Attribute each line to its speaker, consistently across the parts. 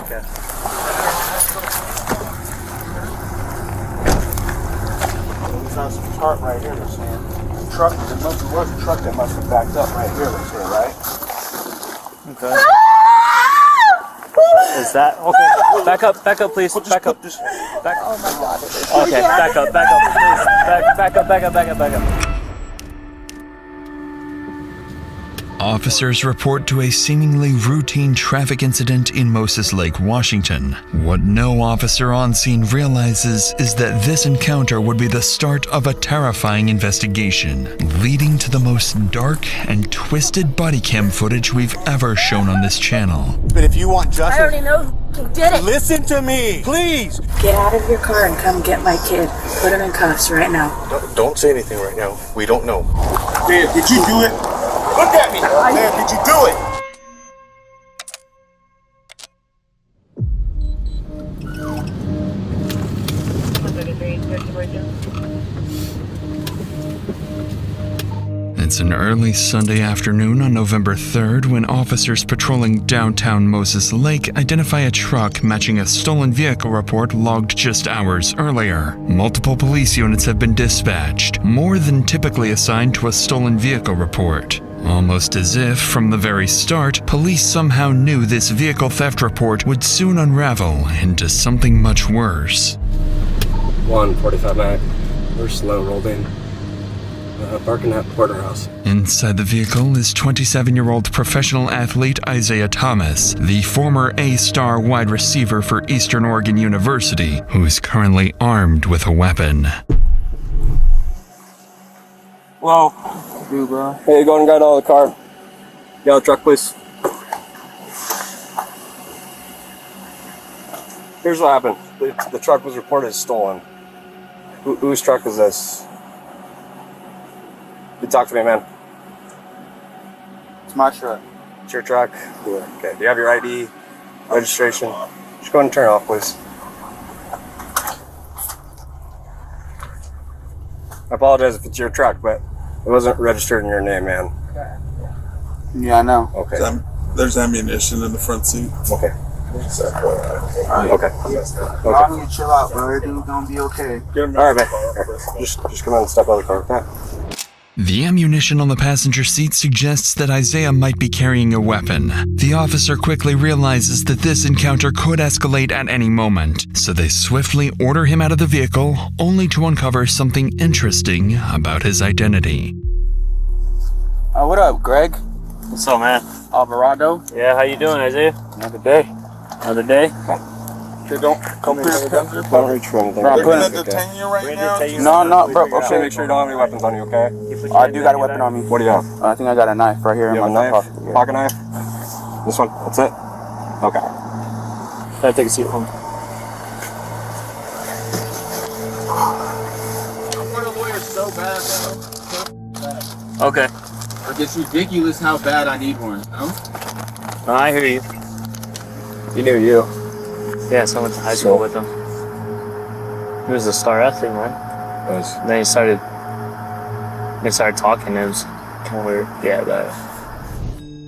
Speaker 1: Okay.
Speaker 2: It's on some chart right here that's saying the truck, there was a truck that must have backed up right here, that's here, right?
Speaker 1: Okay. Is that okay? Back up, please. Back up. Back. Oh my God. Okay, back up, please. Back up.
Speaker 3: Officers report to a seemingly routine traffic incident in Moses Lake, Washington. What no officer on scene realizes is that this encounter would be the start of a terrifying investigation, leading to the most dark and twisted body cam footage we've ever shown on this channel.
Speaker 2: But if you want justice,
Speaker 4: I already know who did it.
Speaker 2: listen to me, please.
Speaker 5: Get out of your car and come get my kid. Put him in cuffs right now.
Speaker 2: Don't say anything right now. We don't know. Dad, did you do it? Look at me. Dad, did you do it?
Speaker 3: It's an early Sunday afternoon on November 3rd when officers patrolling downtown Moses Lake identify a truck matching a stolen vehicle report logged just hours earlier. Multiple police units have been dispatched, more than typically assigned to a stolen vehicle report. Almost as if, from the very start, police somehow knew this vehicle theft report would soon unravel into something much worse.
Speaker 6: 145 Mac. We're slow rolled in. Parking at Porterhouse.
Speaker 3: Inside the vehicle is 27-year-old professional athlete Isaiah Thomas, the former A-star wide receiver for Eastern Oregon University, who is currently armed with a weapon.
Speaker 6: Whoa.
Speaker 1: Dude, bro.
Speaker 6: Hey, go and get out of the car. Get out of the truck, please. Here's what happened. The truck was reported stolen. Whose truck is this? You talk to me, man.
Speaker 2: It's my truck.
Speaker 6: It's your truck? Okay. Do you have your ID, registration? Just go ahead and turn it off, please. I apologize if it's your truck, but it wasn't registered in your name, man.
Speaker 2: Yeah, I know.
Speaker 6: Okay.
Speaker 7: There's ammunition in the front seat.
Speaker 6: Okay.
Speaker 2: Alright.
Speaker 6: Okay.
Speaker 2: Y'all need to chill out, bro. Everything's gonna be okay.
Speaker 6: Alright, man. Just come in and step out of the car, okay?
Speaker 3: The ammunition on the passenger seat suggests that Isaiah might be carrying a weapon. The officer quickly realizes that this encounter could escalate at any moment, so they swiftly order him out of the vehicle, only to uncover something interesting about his identity.
Speaker 2: What up, Greg?
Speaker 1: What's up, man?
Speaker 2: Alvarado?
Speaker 1: Yeah, how you doing, Isaiah?
Speaker 2: Another day.
Speaker 1: Another day?
Speaker 2: Don't come here.
Speaker 6: Don't reach for anything.
Speaker 7: They're gonna detain you right now?
Speaker 2: No, bro.
Speaker 6: Okay,
Speaker 2: Okay.
Speaker 6: make sure you don't have any weapons on you, okay?
Speaker 2: I do got a weapon on me.
Speaker 6: What do you have?
Speaker 2: I think I got a knife right here
Speaker 6: You
Speaker 2: in
Speaker 6: have a
Speaker 2: my
Speaker 6: knife?
Speaker 2: pocket.
Speaker 6: Pocket knife? This one? That's it? Okay.
Speaker 1: Can I take a seat home?
Speaker 8: For the lawyer so bad, bro.
Speaker 1: Okay.
Speaker 8: Like, it's ridiculous how bad I need one. No?
Speaker 1: I hear you.
Speaker 6: You knew you.
Speaker 1: Yes, I went to high school with him. He was a star athlete, man.
Speaker 6: Nice.
Speaker 1: And then they started talking. It was kind of weird. Yeah, but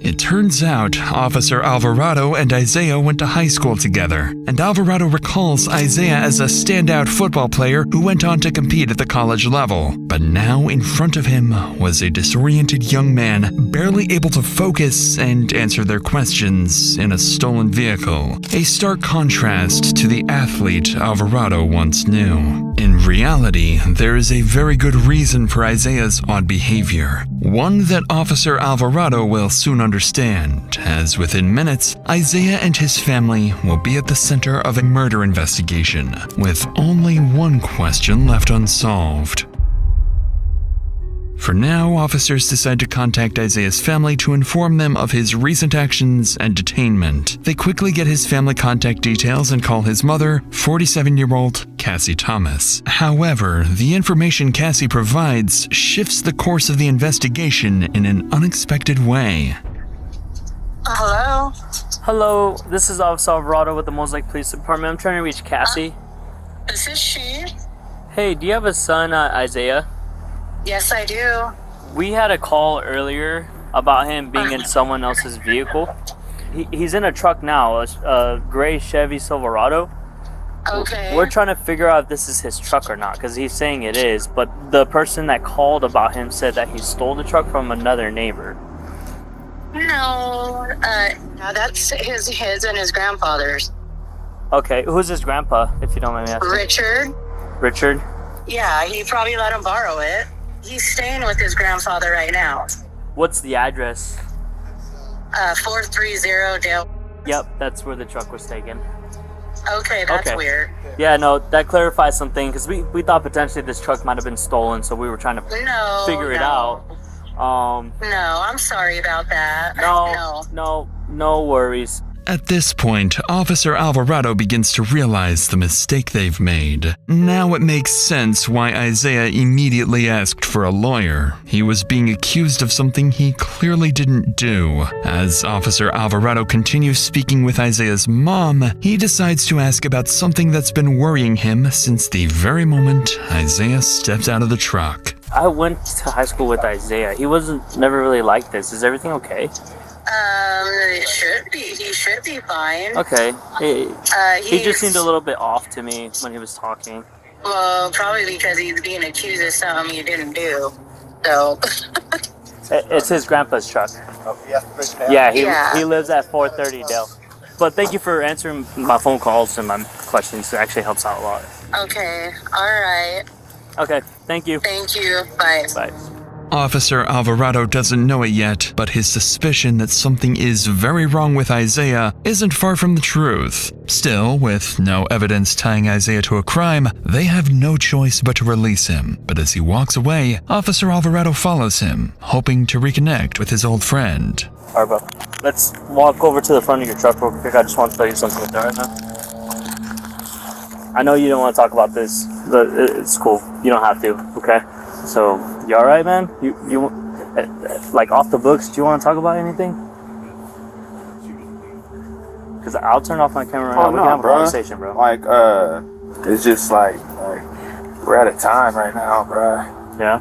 Speaker 3: It turns out Officer Alvarado and Isaiah went to high school together, and Alvarado recalls Isaiah as a standout football player who went on to compete at the college level. But now in front of him was a disoriented young man, barely able to focus and answer their questions in a stolen vehicle. A stark contrast to the athlete Alvarado once knew. In reality, there is a very good reason for Isaiah's odd behavior. One that Officer Alvarado will soon understand, as within minutes, Isaiah and his family will be at the center of a murder investigation, with only one question left unsolved. For now, officers decide to contact Isaiah's family to inform them of his recent actions and detainment. They quickly get his family contact details and call his mother, 47-year-old Cassie Thomas. However, the information Cassie provides shifts the course of the investigation in an unexpected way.
Speaker 5: Hello?
Speaker 1: hello, this is Officer Alvarado with the Moses Lake Police Department. I'm trying to reach Cassie.
Speaker 5: This is she.
Speaker 1: Hey, do you have a son, Isaiah?
Speaker 5: Yes, I do.
Speaker 1: We had a call earlier about him being in someone else's vehicle. He's in a truck now, a gray Chevy Silverado.
Speaker 5: Okay.
Speaker 1: We're trying to figure out if this is his truck or not, because he's saying it is, but the person that called about him said that he stole the truck from another neighbor.
Speaker 5: No, no, that's his and his grandfather's.
Speaker 1: Okay, who's his grandpa, if you don't mind me asking?
Speaker 5: Richard.
Speaker 1: Richard?
Speaker 5: Yeah, he probably let him borrow it. He's staying with his grandfather right now.
Speaker 1: What's the address?
Speaker 5: 430 Dale.
Speaker 1: Yep, that's where the truck was taken.
Speaker 5: Okay, that's weird.
Speaker 1: Yeah, no, that clarifies something, because we thought potentially this truck might have been stolen, so we were trying to figure it out.
Speaker 5: No, I'm sorry about that.
Speaker 1: No worries.
Speaker 3: At this point, Officer Alvarado begins to realize the mistake they've made. Now it makes sense why Isaiah immediately asked for a lawyer. He was being accused of something he clearly didn't do. As Officer Alvarado continues speaking with Isaiah's mom, he decides to ask about something that's been worrying him since the very moment Isaiah steps out of the truck.
Speaker 1: I went to high school with Isaiah. He wasn't never really like this. Is everything okay?
Speaker 5: It should be. He should be fine.
Speaker 1: Okay. He just seemed a little bit off to me when he was talking.
Speaker 5: Well, probably because he's being accused of something he didn't do. So.
Speaker 1: It's his grandpa's truck. Yeah, he lives at 430 Dale. But thank you for answering my phone calls and my questions. It actually helps out a lot.
Speaker 5: Okay. All right.
Speaker 1: Okay. Thank you.
Speaker 5: Thank you. Bye.
Speaker 1: Bye.
Speaker 3: Officer Alvarado doesn't know it yet, but his suspicion that something is very wrong with Isaiah isn't far from the truth. Still, with no evidence tying Isaiah to a crime, they have no choice but to release him. But as he walks away, Officer Alvarado follows him, hoping to reconnect with his old friend.
Speaker 1: Alright, bro. Let's walk over to the front of your truck real quick. I just want to tell you something with that right now. I know you don't want to talk about this, but it's cool. You don't have to, okay? So, you alright, man? You like off the books, do you want to talk about anything? Because I'll turn off my camera right now. We can have a conversation, bro.
Speaker 2: Like, it's just like we're at a time right now, bro.
Speaker 1: Yeah?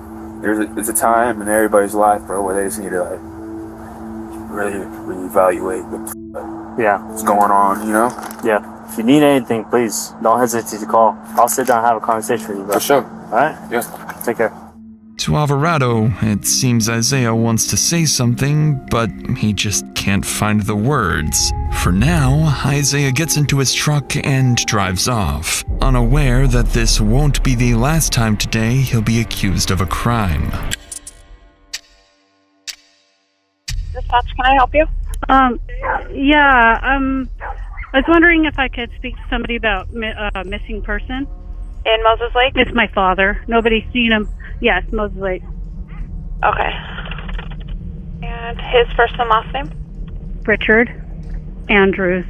Speaker 2: It's a time in everybody's life, bro, where they just need to, like, really reevaluate what's going on, you know?
Speaker 1: Yeah. If you need anything, please don't hesitate to call. I'll sit down and have a conversation with you, bro.
Speaker 2: For sure.
Speaker 1: Alright?
Speaker 2: Yeah.
Speaker 1: Take care.
Speaker 3: To Alvarado, it seems Isaiah wants to say something, but he just can't find the words. For now, Isaiah gets into his truck and drives off, unaware that this won't be the last time today he'll be accused of a crime.
Speaker 4: Dispatch, can I help you?
Speaker 9: Yeah, I was wondering if I could speak to somebody about a missing person.
Speaker 4: In Moses Lake?
Speaker 9: It's my father. Nobody's seen him. Yes, Moses Lake.
Speaker 4: Okay. And his first and last name?
Speaker 9: Richard Andrews.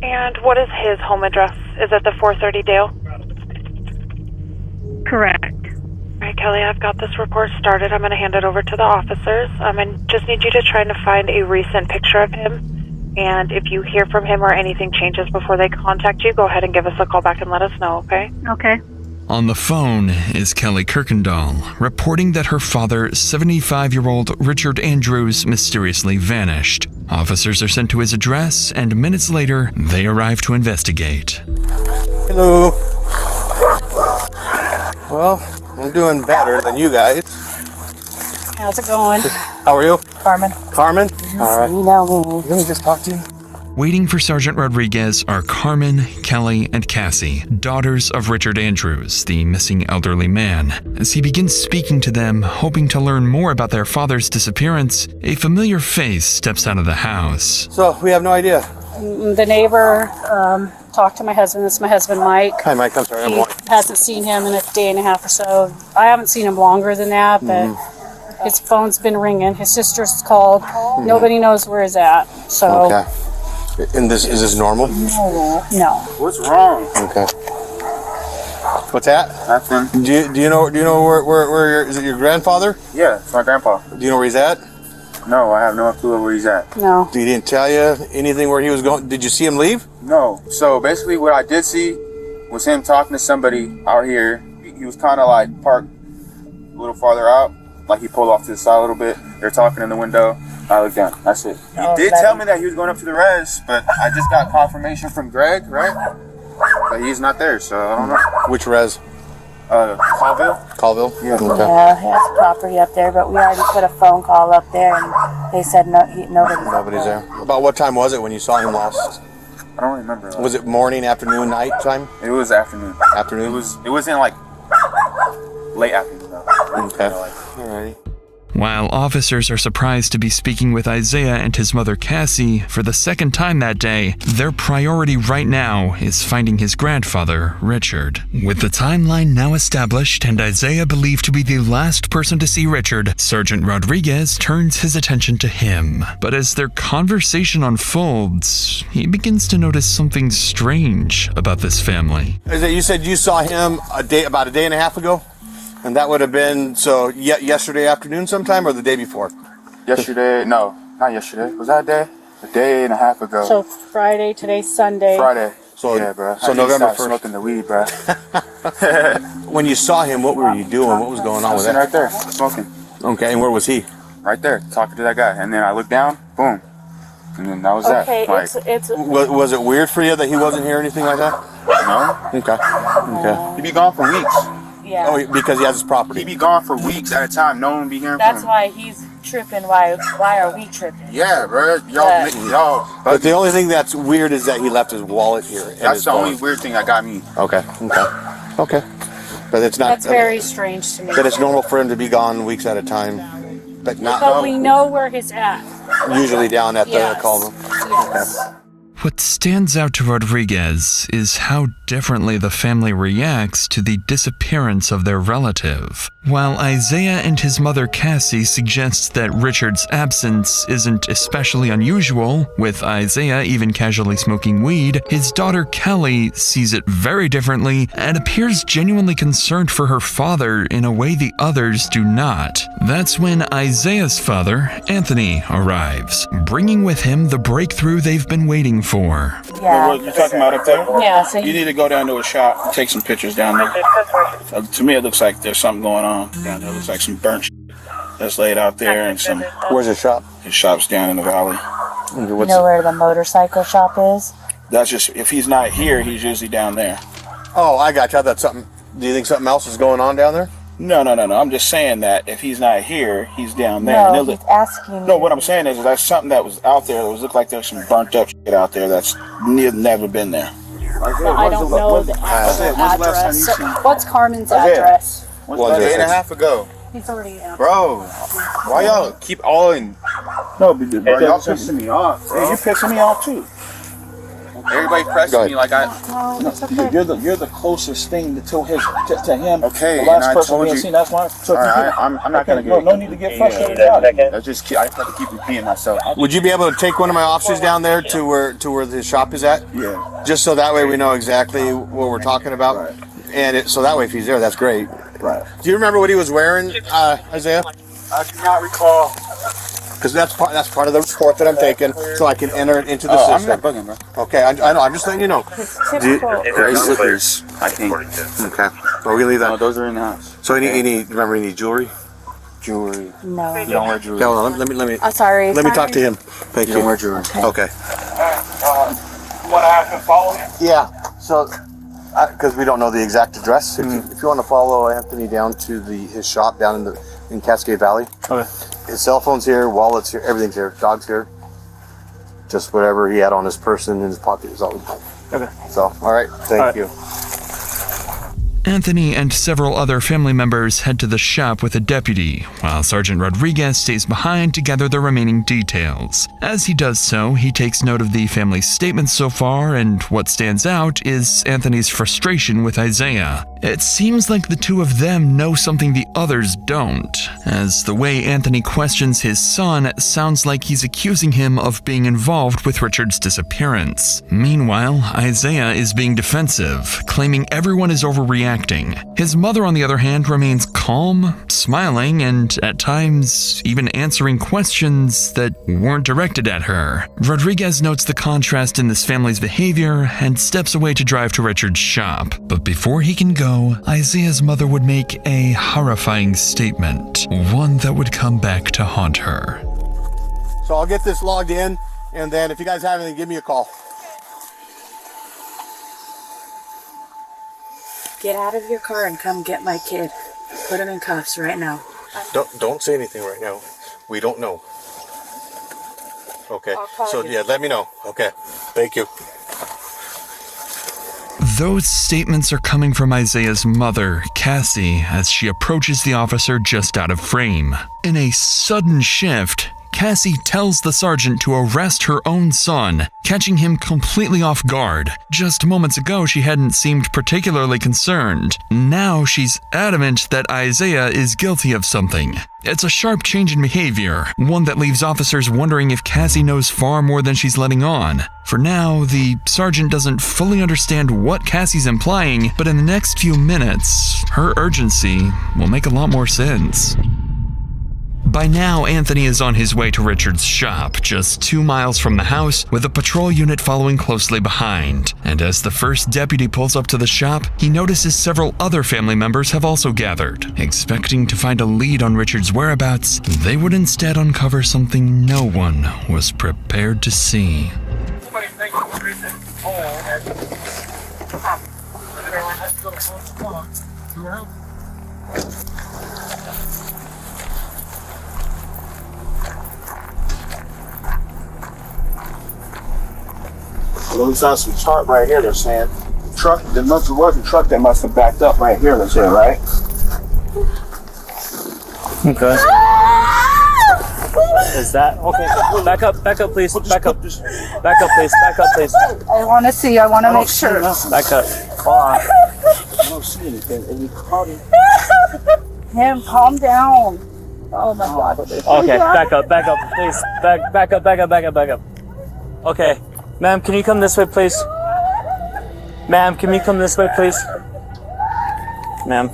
Speaker 4: And what is his home address? Is it the 430 Dale?
Speaker 9: Correct.
Speaker 4: All right, Kelly, I've got this report started. I'm going to hand it over to the officers. I just need you to try to find a recent picture of him. And if you hear from him or anything changes before they contact you, go ahead and give us a call back and let us know, okay?
Speaker 9: Okay.
Speaker 3: On the phone is Kelly Kirkendall, reporting that her father, 75-year-old Richard Andrews, mysteriously vanished. Officers are sent to his address, and minutes later, they arrive to investigate.
Speaker 2: Hello. Well, I'm doing better than you guys.
Speaker 5: How's it going?
Speaker 2: How are you?
Speaker 5: Carmen.
Speaker 2: Carmen? All right.
Speaker 5: You know me.
Speaker 2: Let me just talk to you.
Speaker 3: Waiting for Sergeant Rodriguez are Carmen, Kelly, and Cassie, daughters of Richard Andrews, the missing elderly man. As he begins speaking to them, hoping to learn more about their father's disappearance, a familiar face steps out of the house.
Speaker 2: So, we have no idea.
Speaker 5: The neighbor talked to my husband. It's my husband, Mike.
Speaker 2: Hi, Mike. I'm sorry.
Speaker 5: He hasn't seen him in a day and a half or so. I haven't seen him longer than that, but his phone's been ringing. His sister's called. Nobody knows where he's at. So.
Speaker 2: Okay. And is this normal?
Speaker 5: No.
Speaker 8: What's wrong?
Speaker 2: Okay. What's that?
Speaker 8: Nothing.
Speaker 2: Do you know where is it your grandfather?
Speaker 8: Yeah, it's my grandpa.
Speaker 2: Do you know where he's at?
Speaker 8: No, I have no clue where he's at.
Speaker 5: No.
Speaker 2: He didn't tell you anything where he was going? Did you see him leave?
Speaker 8: No. So basically what I did see was him talking to somebody out here. He was kind of like parked a little farther out.
Speaker 2: like he pulled off to the side a little bit. They're talking in the window. I looked down. That's it. He did tell me that he was going up to the res, but I just got confirmation from Greg, right? But he's not there, so I don't know.
Speaker 10: Which res?
Speaker 2: Colville.
Speaker 10: Yeah. Okay.
Speaker 11: Yeah, he has property up there, but we already put a phone call up there, and they said nobody's
Speaker 10: there. About what time was it when you saw him last?
Speaker 2: I don't remember.
Speaker 10: Was it morning, afternoon, night time?
Speaker 2: It was afternoon.
Speaker 10: Afternoon?
Speaker 2: It wasn't like late afternoon though.
Speaker 10: Okay. Alrighty.
Speaker 3: While officers are surprised to be speaking with Isaiah and his mother Cassie for the second time that day, their priority right now is finding his grandfather, Richard. With the timeline now established and Isaiah believed to be the last person to see Richard, Sergeant Rodriguez turns his attention to him. But as their conversation unfolds, he begins to notice something strange about this family.
Speaker 10: You said you saw him about a day and a half ago? And that would have been, yesterday afternoon sometime or the day before?
Speaker 2: Yesterday, no, not yesterday. Was that a day? A day and a half ago.
Speaker 5: So Friday, today's Sunday.
Speaker 2: Friday.
Speaker 10: So,
Speaker 2: yeah, bro.
Speaker 10: So November 1st.
Speaker 2: Smoking the weed, bro.
Speaker 10: When you saw him, what were you doing? What was going on with that?
Speaker 2: Right there, smoking.
Speaker 10: Okay, and where was he?
Speaker 2: Right there, talking to that guy. And then I looked down, boom. And then that was that.
Speaker 5: Okay,
Speaker 10: Was it weird for you that he wasn't here or anything like that?
Speaker 2: No.
Speaker 10: Okay.
Speaker 2: He'd be gone for weeks.
Speaker 11: Yeah.
Speaker 10: Oh, because he has his property.
Speaker 2: He'd be gone for weeks at a time. No one would be hearing
Speaker 11: That's
Speaker 2: from him.
Speaker 11: why he's tripping. Why are we tripping?
Speaker 2: Yeah, bro. Y'all.
Speaker 10: But the only thing that's weird is that he left his wallet here.
Speaker 2: That's the only weird thing that got me.
Speaker 10: Okay. But it's not.
Speaker 5: That's very strange to me.
Speaker 10: That it's normal for him to be gone weeks at a time, but not.
Speaker 5: But we know where he's at.
Speaker 10: Usually down at the Colville.
Speaker 5: Yes.
Speaker 10: Okay.
Speaker 3: What stands out to Rodriguez is how differently the family reacts to the disappearance of their relative. While Isaiah and his mother Cassie suggest that Richard's absence isn't especially unusual, with Isaiah even casually smoking weed, his daughter Kelly sees it very differently and appears genuinely concerned for her father in a way the others do not. That's when Isaiah's father, Anthony, arrives, bringing with him the breakthrough they've been waiting for.
Speaker 11: Yeah.
Speaker 8: What you're talking about up there?
Speaker 11: Yeah. So
Speaker 8: You need to go down to a shop and take some pictures down there. To me, it looks like there's something going on down there. It looks like some burnt that's laid out there and some.
Speaker 10: Where's his shop?
Speaker 8: His shop's down in the valley.
Speaker 11: you know where the motorcycle shop is?
Speaker 8: That's just, if he's not here, he's usually down there.
Speaker 10: Oh, I got you. I thought something. Do you think something else is going on down there?
Speaker 8: No. I'm just saying that if he's not here, he's down there.
Speaker 11: No, he's asking.
Speaker 8: No, what I'm saying is that's something that was out there. It was looked like there's some burnt up shit out there that's never been there.
Speaker 5: I don't know the address. What's Carmen's address?
Speaker 2: A day and a half ago.
Speaker 5: He's already out.
Speaker 2: Bro, why y'all keep all in?
Speaker 8: No, bro, y'all pissing me off. Hey, you're pissing me off too.
Speaker 2: Everybody pressing me like I.
Speaker 5: No, it's okay.
Speaker 8: You're the closest thing to him.
Speaker 2: Okay,
Speaker 8: the last
Speaker 2: and I
Speaker 8: person
Speaker 2: told
Speaker 8: we
Speaker 2: you.
Speaker 8: seen. That's why. So
Speaker 2: I'm not gonna get.
Speaker 8: No need to get frustrated about it.
Speaker 2: I just have to keep repeating myself.
Speaker 10: Would you be able to take one of my officers down there to where his shop is at?
Speaker 8: Yeah.
Speaker 10: Just so that way we know exactly what we're talking about.
Speaker 8: Right.
Speaker 10: And so that way if he's there, that's great.
Speaker 8: Right.
Speaker 10: Do you remember what he was wearing, Isaiah?
Speaker 8: I do not recall.
Speaker 10: Because that's part of the report that I'm taking, so I can enter it into the system.
Speaker 2: I'm not bugging, bro.
Speaker 10: Okay, I know. I'm just letting you know.
Speaker 2: Gray slippers, I think.
Speaker 10: Okay, well, we leave that.
Speaker 2: No, those are in the house.
Speaker 10: So you need jewelry?
Speaker 2: Jewelry.
Speaker 11: No.
Speaker 2: You don't wear jewelry.
Speaker 10: Yeah, hold on. Let me.
Speaker 11: I'm sorry.
Speaker 10: Let me talk to him. Thank you.
Speaker 2: You don't wear jewelry.
Speaker 10: Okay.
Speaker 8: You want to have him follow him?
Speaker 10: Yeah. So, because we don't know the exact address, if you want to follow Anthony down to his shop down in Cascade Valley. Okay. His cell phone's here, wallet's here, everything's here, dog's here. Just whatever he had on his person in his pocket is all we have.
Speaker 1: Okay.
Speaker 10: So, all right. Thank you.
Speaker 3: Anthony and several other family members head to the shop with a deputy, while Sergeant Rodriguez stays behind to gather the remaining details. As he does so, he takes note of the family's statements so far, and what stands out is Anthony's frustration with Isaiah. It seems like the two of them know something the others don't, as the way Anthony questions his son sounds like he's accusing him of being involved with Richard's disappearance. Meanwhile, Isaiah is being defensive, claiming everyone is overreacting reacting. His mother, on the other hand, remains calm, smiling, and at times even answering questions that weren't directed at her. Rodriguez notes the contrast in this family's behavior and steps away to drive to Richard's shop. But before he can go, Isaiah's mother would make a horrifying statement, one that would come back to haunt her.
Speaker 10: So I'll get this logged in, and then if you guys have anything, give me a call.
Speaker 11: Get out of your car and come get my kid. Put him in cuffs right now.
Speaker 10: Don't say anything right now. We don't know. Okay. So yeah, let me know. Okay. Thank you.
Speaker 3: Those statements are coming from Isaiah's mother, Cassie, as she approaches the officer just out of frame. In a sudden shift, Cassie tells the sergeant to arrest her own son, catching him completely off guard. Just moments ago, she hadn't seemed particularly concerned. Now she's adamant that Isaiah is guilty of something. It's a sharp change in behavior, one that leaves officers wondering if Cassie knows far more than she's letting on. For now, the sergeant doesn't fully understand what Cassie's implying, but in the next few minutes, her urgency will make a lot more sense. By now, Anthony is on his way to Richard's shop, just 2 miles from the house, with a patrol unit following closely behind. And as the first deputy pulls up to the shop, he notices several other family members have also gathered. Expecting to find a lead on Richard's whereabouts, they would instead uncover something no one was prepared to see.
Speaker 8: Looks on some chart right here. They're saying truck. There must have was a truck that must have backed up right here. They're saying, right?
Speaker 1: Okay. Is that okay? Back up, please. Back up, please. Back up, please.
Speaker 11: I want to see. I want to make sure.
Speaker 1: Back up.
Speaker 8: I don't see anything.
Speaker 11: Him, calm down. Oh my God.
Speaker 1: Okay, back up, please. Back up. Okay. Ma'am, can you come this way, please? Ma'am, can you come this way, please? Ma'am.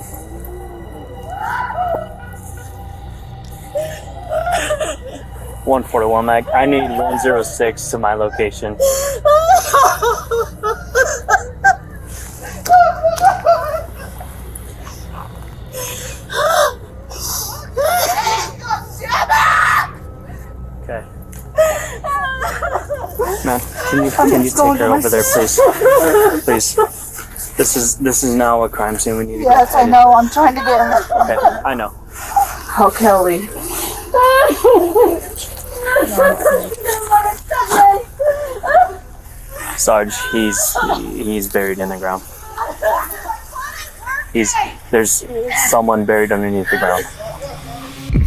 Speaker 1: $141, Mag. I need 106 to my location. Okay. Ma'am, can you take her over there, please? Please. This is now a crime scene. We need to get
Speaker 11: Yes, I know. I'm trying to get her.
Speaker 1: Okay, I know.
Speaker 11: Oh, Kelly.
Speaker 1: Sarge, he's buried in the ground. There's someone buried underneath the ground.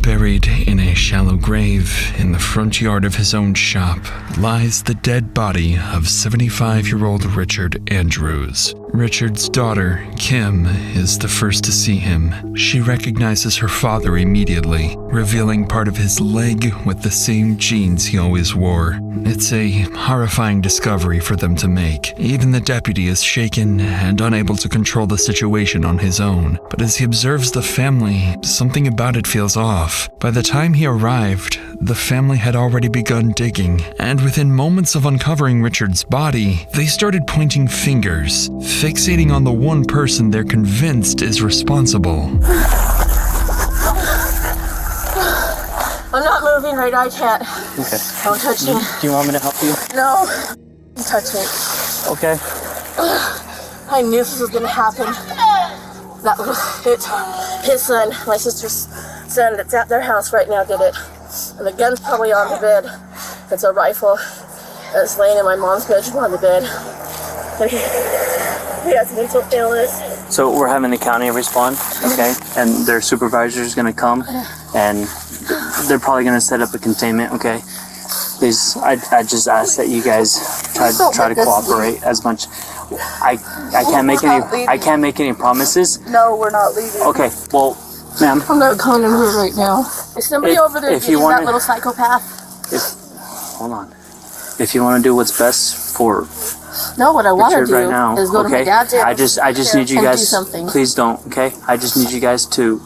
Speaker 3: Buried in a shallow grave in the front yard of his own shop lies the dead body of 75-year-old Richard Andrews. Richard's daughter, Kim, is the first to see him. She recognizes her father immediately, revealing part of his leg with the same jeans he always wore. It's a horrifying discovery for them to make. Even the deputy is shaken and unable to control the situation on his own. But as he observes the family, something about it feels off. By the time he arrived, the family had already begun digging, and within moments of uncovering Richard's body, they started pointing fingers, fixating on the one person they're convinced is responsible.
Speaker 11: I'm not moving right now. I can't.
Speaker 1: Okay.
Speaker 11: Don't touch me.
Speaker 1: Do you want me to help you?
Speaker 11: No. Don't touch me.
Speaker 1: Okay.
Speaker 11: I knew this was going to happen. That was it. His son, my sister's son that's at their house right now, did it. And the gun's probably on the bed. It's a rifle that's laying in my mom's bedroom on the bed. He has mental illness.
Speaker 1: So we're having the county respond, okay? And their supervisor is going to come, and they're probably going to set up a containment, okay? Please, I just ask that you guys try to cooperate as much. I can't make any promises.
Speaker 11: No, we're not leaving.
Speaker 1: Okay, well, ma'am.
Speaker 11: I'm not calling him here right now. Is somebody over there getting that little psychopath?
Speaker 1: Hold on. If you want to do what's best for
Speaker 11: No, what I want to
Speaker 1: Richard
Speaker 11: do
Speaker 1: right now.
Speaker 11: is go to my
Speaker 1: Okay?
Speaker 11: dad's house.
Speaker 1: I just need you
Speaker 11: and
Speaker 1: guys.
Speaker 11: do something.
Speaker 1: Please don't. Okay? I just need you guys to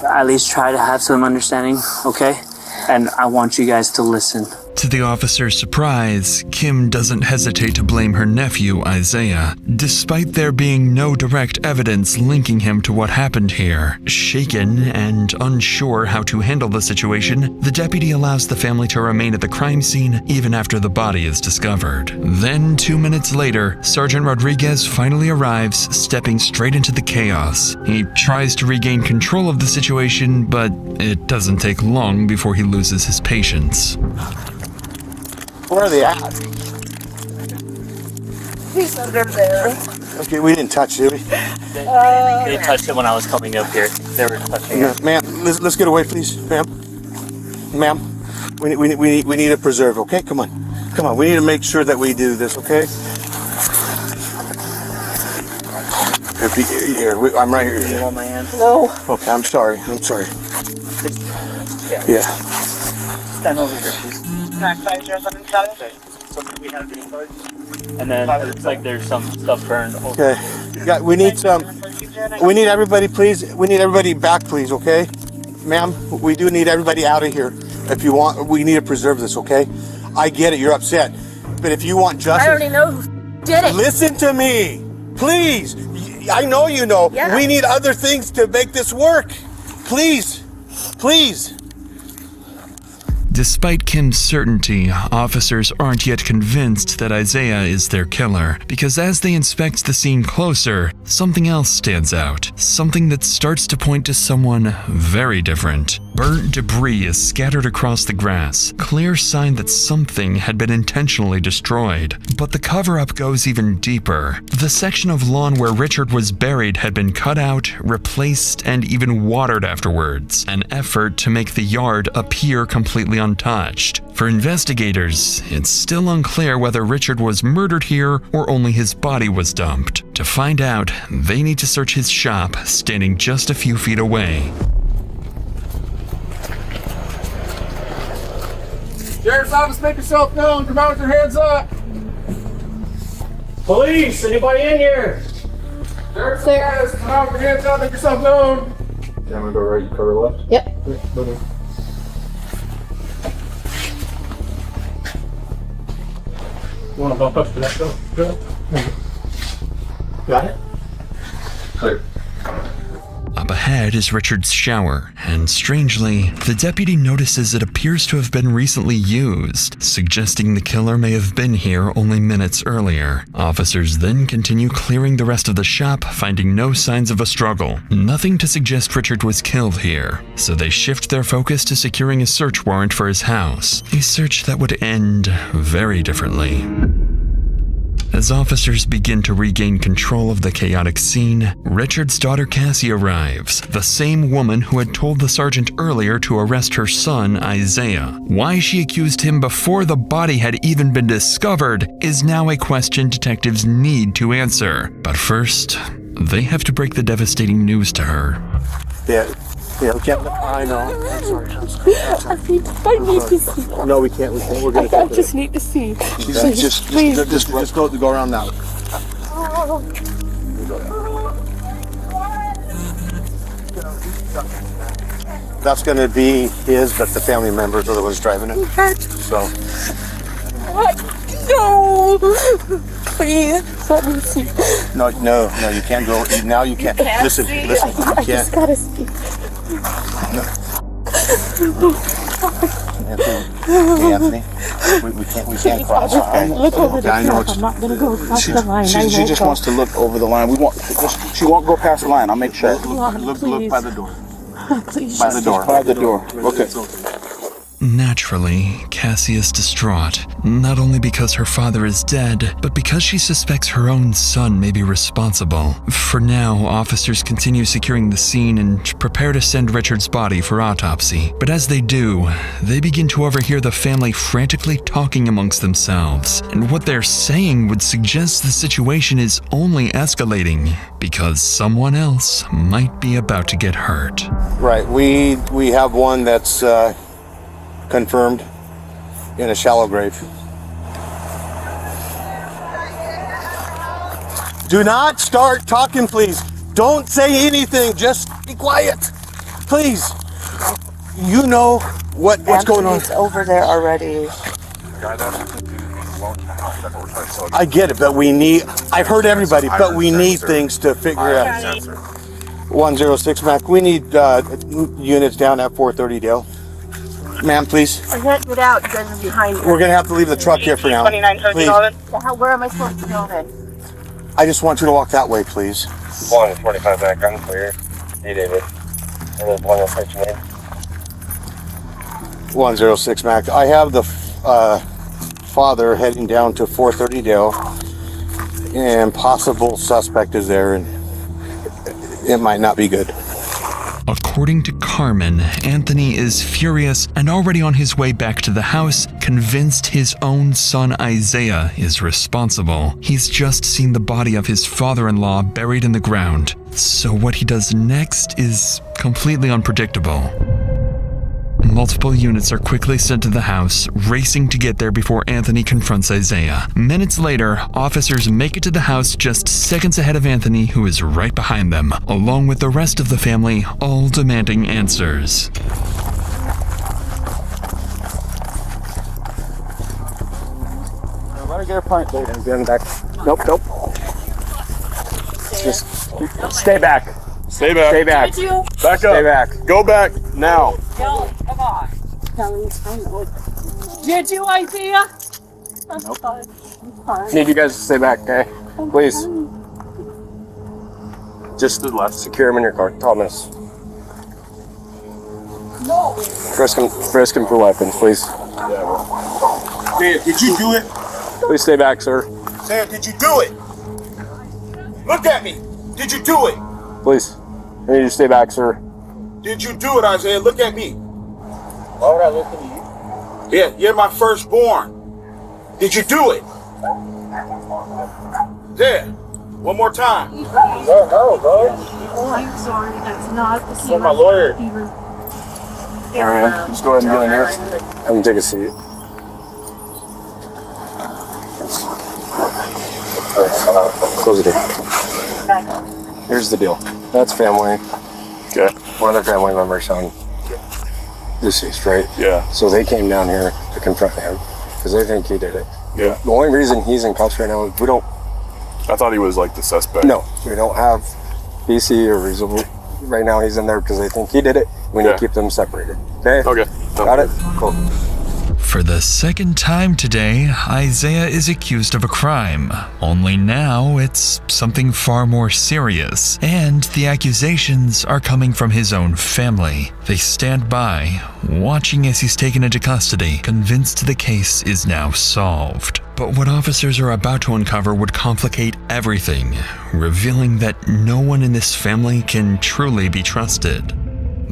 Speaker 1: at least try to have some understanding. Okay? And I want you guys to listen.
Speaker 3: To the officer's surprise, Kim doesn't hesitate to blame her nephew, Isaiah, despite there being no direct evidence linking him to what happened here. Shaken and unsure how to handle the situation, the deputy allows the family to remain at the crime scene even after the body is discovered. Then, 2 minutes later, Sergeant Rodriguez finally arrives, stepping straight into the chaos. He tries to regain control of the situation, but it doesn't take long before he loses his patience.
Speaker 10: Where are they at?
Speaker 11: He's under there.
Speaker 10: Okay, we didn't touch it, did we?
Speaker 1: They touched it when I was coming up here. They were touching it.
Speaker 10: Ma'am, let's get away, please, ma'am. Ma'am, we need a preserve, okay? Come on. We need to make sure that we do this, okay? I'm right here.
Speaker 1: You want my hand?
Speaker 11: No.
Speaker 10: Okay, I'm sorry. Yeah.
Speaker 1: Stand over here, please. We have green cards. And then it looks like there's some stuff burned.
Speaker 10: Okay. We need everybody, please. We need everybody back, please, okay? Ma'am, we do need everybody out of here. If you want, we need to preserve this, okay? I get it, you're upset. But if you want justice...
Speaker 11: I already know who did it.
Speaker 10: Listen to me, please. I know you know.
Speaker 11: Yeah.
Speaker 10: We need other things to make this work. Please.
Speaker 3: Despite Kim's certainty, officers aren't yet convinced that Isaiah is their killer, because as they inspect the scene closer, something else stands out. Something that starts to point to someone very different. Burnt debris is scattered across the grass, clear sign that something had been intentionally destroyed. But the cover-up goes even deeper. The section of lawn where Richard was buried had been cut out, replaced, and even watered afterwards, an effort to make the yard appear completely untouched. For investigators, it's still unclear whether Richard was murdered here or only his body was dumped. To find out, they need to search his shop, standing just a few feet away.
Speaker 2: Sheriff's office, make yourself known. Come out with your hands up.
Speaker 1: Police! Anybody in here?
Speaker 2: Sheriff's office, come out with your hands up. Make yourself known.
Speaker 10: I'm gonna go right, you cover left?
Speaker 11: Yep.
Speaker 1: You want to bump up to that door? Got it?
Speaker 10: Clear.
Speaker 3: Up ahead is Richard's shower, and strangely, the deputy notices it appears to have been recently used, suggesting the killer may have been here only minutes earlier. Officers then continue clearing the rest of the shop, finding no signs of a struggle. Nothing to suggest Richard was killed here, so they shift their focus to securing a search warrant for his house, a search that would end very differently. As officers begin to regain control of the chaotic scene, Richard's daughter Cassie arrives, the same woman who had told the sergeant earlier to arrest her son, Isaiah. Why she accused him before the body had even been discovered is now a question detectives need to answer. But first, they have to break the devastating news to her.
Speaker 10: Yeah, we can't. I know. I'm sorry.
Speaker 11: I need to see.
Speaker 10: No, we can't. We're gonna.
Speaker 11: I just need to see.
Speaker 10: Just go around now. That's gonna be his, but the family members are the ones driving it. So.
Speaker 11: No. Please, let me see.
Speaker 10: No, you can't go. Now you can't. Listen. You
Speaker 11: I just
Speaker 10: can't.
Speaker 11: gotta see.
Speaker 10: Anthony, we can't cross.
Speaker 11: Look over the
Speaker 10: I know
Speaker 11: truck. I'm not gonna go across the line.
Speaker 8: She just wants to look over the line. She won't go past the line. I'll make sure.
Speaker 10: Look by the door.
Speaker 11: Please.
Speaker 10: By the door.
Speaker 8: By the door. Okay.
Speaker 3: Naturally, Cassie is distraught, not only because her father is dead, but because she suspects her own son may be responsible. For now, officers continue securing the scene and prepare to send Richard's body for autopsy. But as they do, they begin to overhear the family frantically talking amongst themselves, and what they're saying would suggest the situation is only escalating, because someone else might be about to get hurt.
Speaker 10: Right, we have one that's confirmed in a shallow grave. Do not start talking, please. Don't say anything. Just be quiet, please. You know what's going on.
Speaker 12: It's over there already.
Speaker 10: I get it, but I've heard everybody, but we need things to figure out. 106 Mac, we need units down at 430 Dale. Ma'am, please.
Speaker 11: I can't get out. You guys are behind me.
Speaker 10: We're gonna have to leave the truck here for now. Please.
Speaker 11: Where am I supposed to go then?
Speaker 10: I just want you to walk that way, please.
Speaker 6: 145 background clear. Hey, David. And there's 106 name.
Speaker 10: 106 Mac. I have the father heading down to 430 Dale, and possible suspect is there, and it might not be good.
Speaker 3: According to Carmen, Anthony is furious and already on his way back to the house, convinced his own son Isaiah is responsible. He's just seen the body of his father-in-law buried in the ground. So what he does next is completely unpredictable. Multiple units are quickly sent to the house, racing to get there before Anthony confronts Isaiah. Minutes later, officers make it to the house just seconds ahead of Anthony, who is right behind them, along with the rest of the family, all demanding answers.
Speaker 6: Let her get her point, David. Get back. Nope. Just stay back.
Speaker 7: Stay back.
Speaker 6: Stay back.
Speaker 7: Back up.
Speaker 6: Stay back.
Speaker 7: Go back now.
Speaker 5: No, come on. Did you, Isaiah?
Speaker 6: Nope. Need you guys to stay back, okay? Please. Just to the left. Secure him in your car. Thomas.
Speaker 5: No.
Speaker 6: Frisk him for weapons, please.
Speaker 7: Sam, did you do it?
Speaker 6: Please stay back, sir.
Speaker 7: Sam, did you do it? Look at me. Did you do it?
Speaker 6: Please. I need you to stay back, sir.
Speaker 7: Did you do it, Isaiah? Look at me.
Speaker 6: Why would I look at you?
Speaker 7: Yeah, you're my firstborn. Did you do it? There. One more time.
Speaker 6: No, bro.
Speaker 11: Oh, I'm sorry. That's not the
Speaker 6: Send my lawyer. Alright, just go ahead and get in here. Have him take a seat. Close the door. Here's the deal. That's family.
Speaker 7: Okay.
Speaker 6: One of their family members on deceased, right?
Speaker 7: Yeah.
Speaker 6: So they came down here to confront him because they think he did it.
Speaker 7: Yeah.
Speaker 6: The only reason he's in cuffs right now is we don't.
Speaker 7: I thought he was like the suspect.
Speaker 6: No, we don't have PC or reasonable. Right now he's in there because they think he did it. We need to keep them separated. Okay?
Speaker 7: Okay.
Speaker 6: Got it? Cool.
Speaker 3: For the second time today, Isaiah is accused of a crime. Only now it's something far more serious, and the accusations are coming from his own family. They stand by, watching as he's taken into custody, convinced the case is now solved. But what officers are about to uncover would complicate everything, revealing that no one in this family can truly be trusted.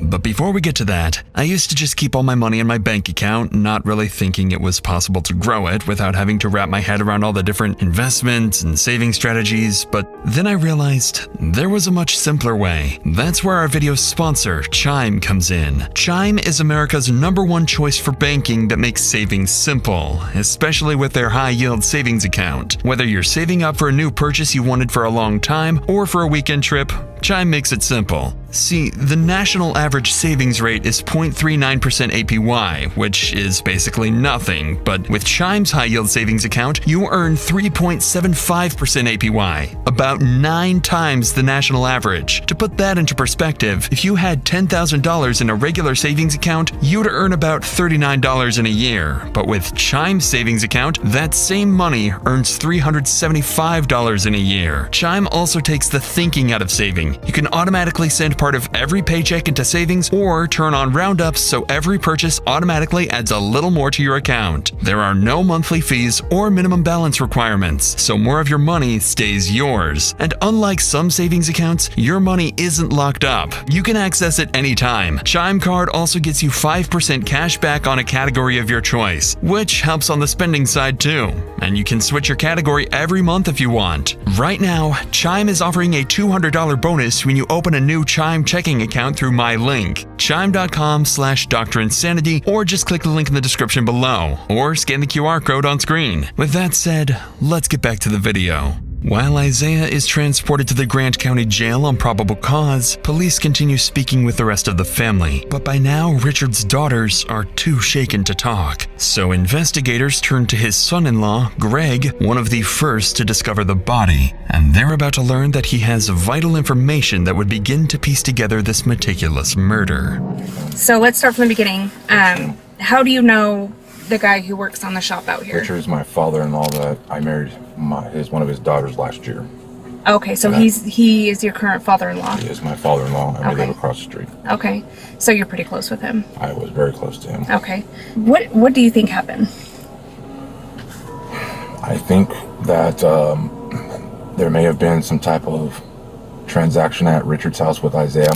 Speaker 3: But before we get to that, I used to just keep all my money in my bank account, not really thinking it was possible to grow it without having to wrap my head around all the different investments and saving strategies, but then I realized there was a much simpler way. That's where our video sponsor, Chime, comes in. Chime is America's #1 choice for banking that makes savings simple, especially with their high-yield savings account. Whether you're saving up for a new purchase you wanted for a long time or for a weekend trip, Chime makes it simple. See, the national average savings rate is 0.39% APY, which is basically nothing, but with Chime's high-yield savings account, you earn 3.75% APY, about 9 times the national average. To put that into perspective, if you had $10,000 in a regular savings account, you'd earn about $39 in a year, but with Chime's savings account, that same money earns $375 in a year. Chime also takes the thinking out of saving. You can automatically send part of every paycheck into savings or turn on roundups so every purchase automatically adds a little more to your account. There are no monthly fees or minimum balance requirements, so more of your money stays yours. And unlike some savings accounts, your money isn't locked up. You can access it anytime. Chime Card also gets you 5% cash back on a category of your choice, which helps on the spending side too. And you can switch your category every month if you want. Right now, Chime is offering a $200 bonus when you open a new Chime checking account through my link, chime.com/DrInsanity, or just click the link in the description below, or scan the QR code on screen. With that said, let's get back to the video. While Isaiah is transported to the Grant County Jail on probable cause, police continue speaking with the rest of the family. But by now, Richard's daughters are too shaken to talk. So investigators turn to his son-in-law, Greg, one of the first to discover the body. And they're about to learn that he has vital information that would begin to piece together this meticulous murder.
Speaker 12: So let's start from the beginning. How do you know the guy who works on the shop out here?
Speaker 13: Richard is my father-in-law that I married one of his daughters last year.
Speaker 12: Okay, so he is your current father-in-law.
Speaker 13: He is my father-in-law, and we live across the street.
Speaker 12: Okay, so you're pretty close with him.
Speaker 13: I was very close to him.
Speaker 12: Okay, what do you think happened?
Speaker 13: I think that there may have been some type of transaction at Richard's house with Isaiah.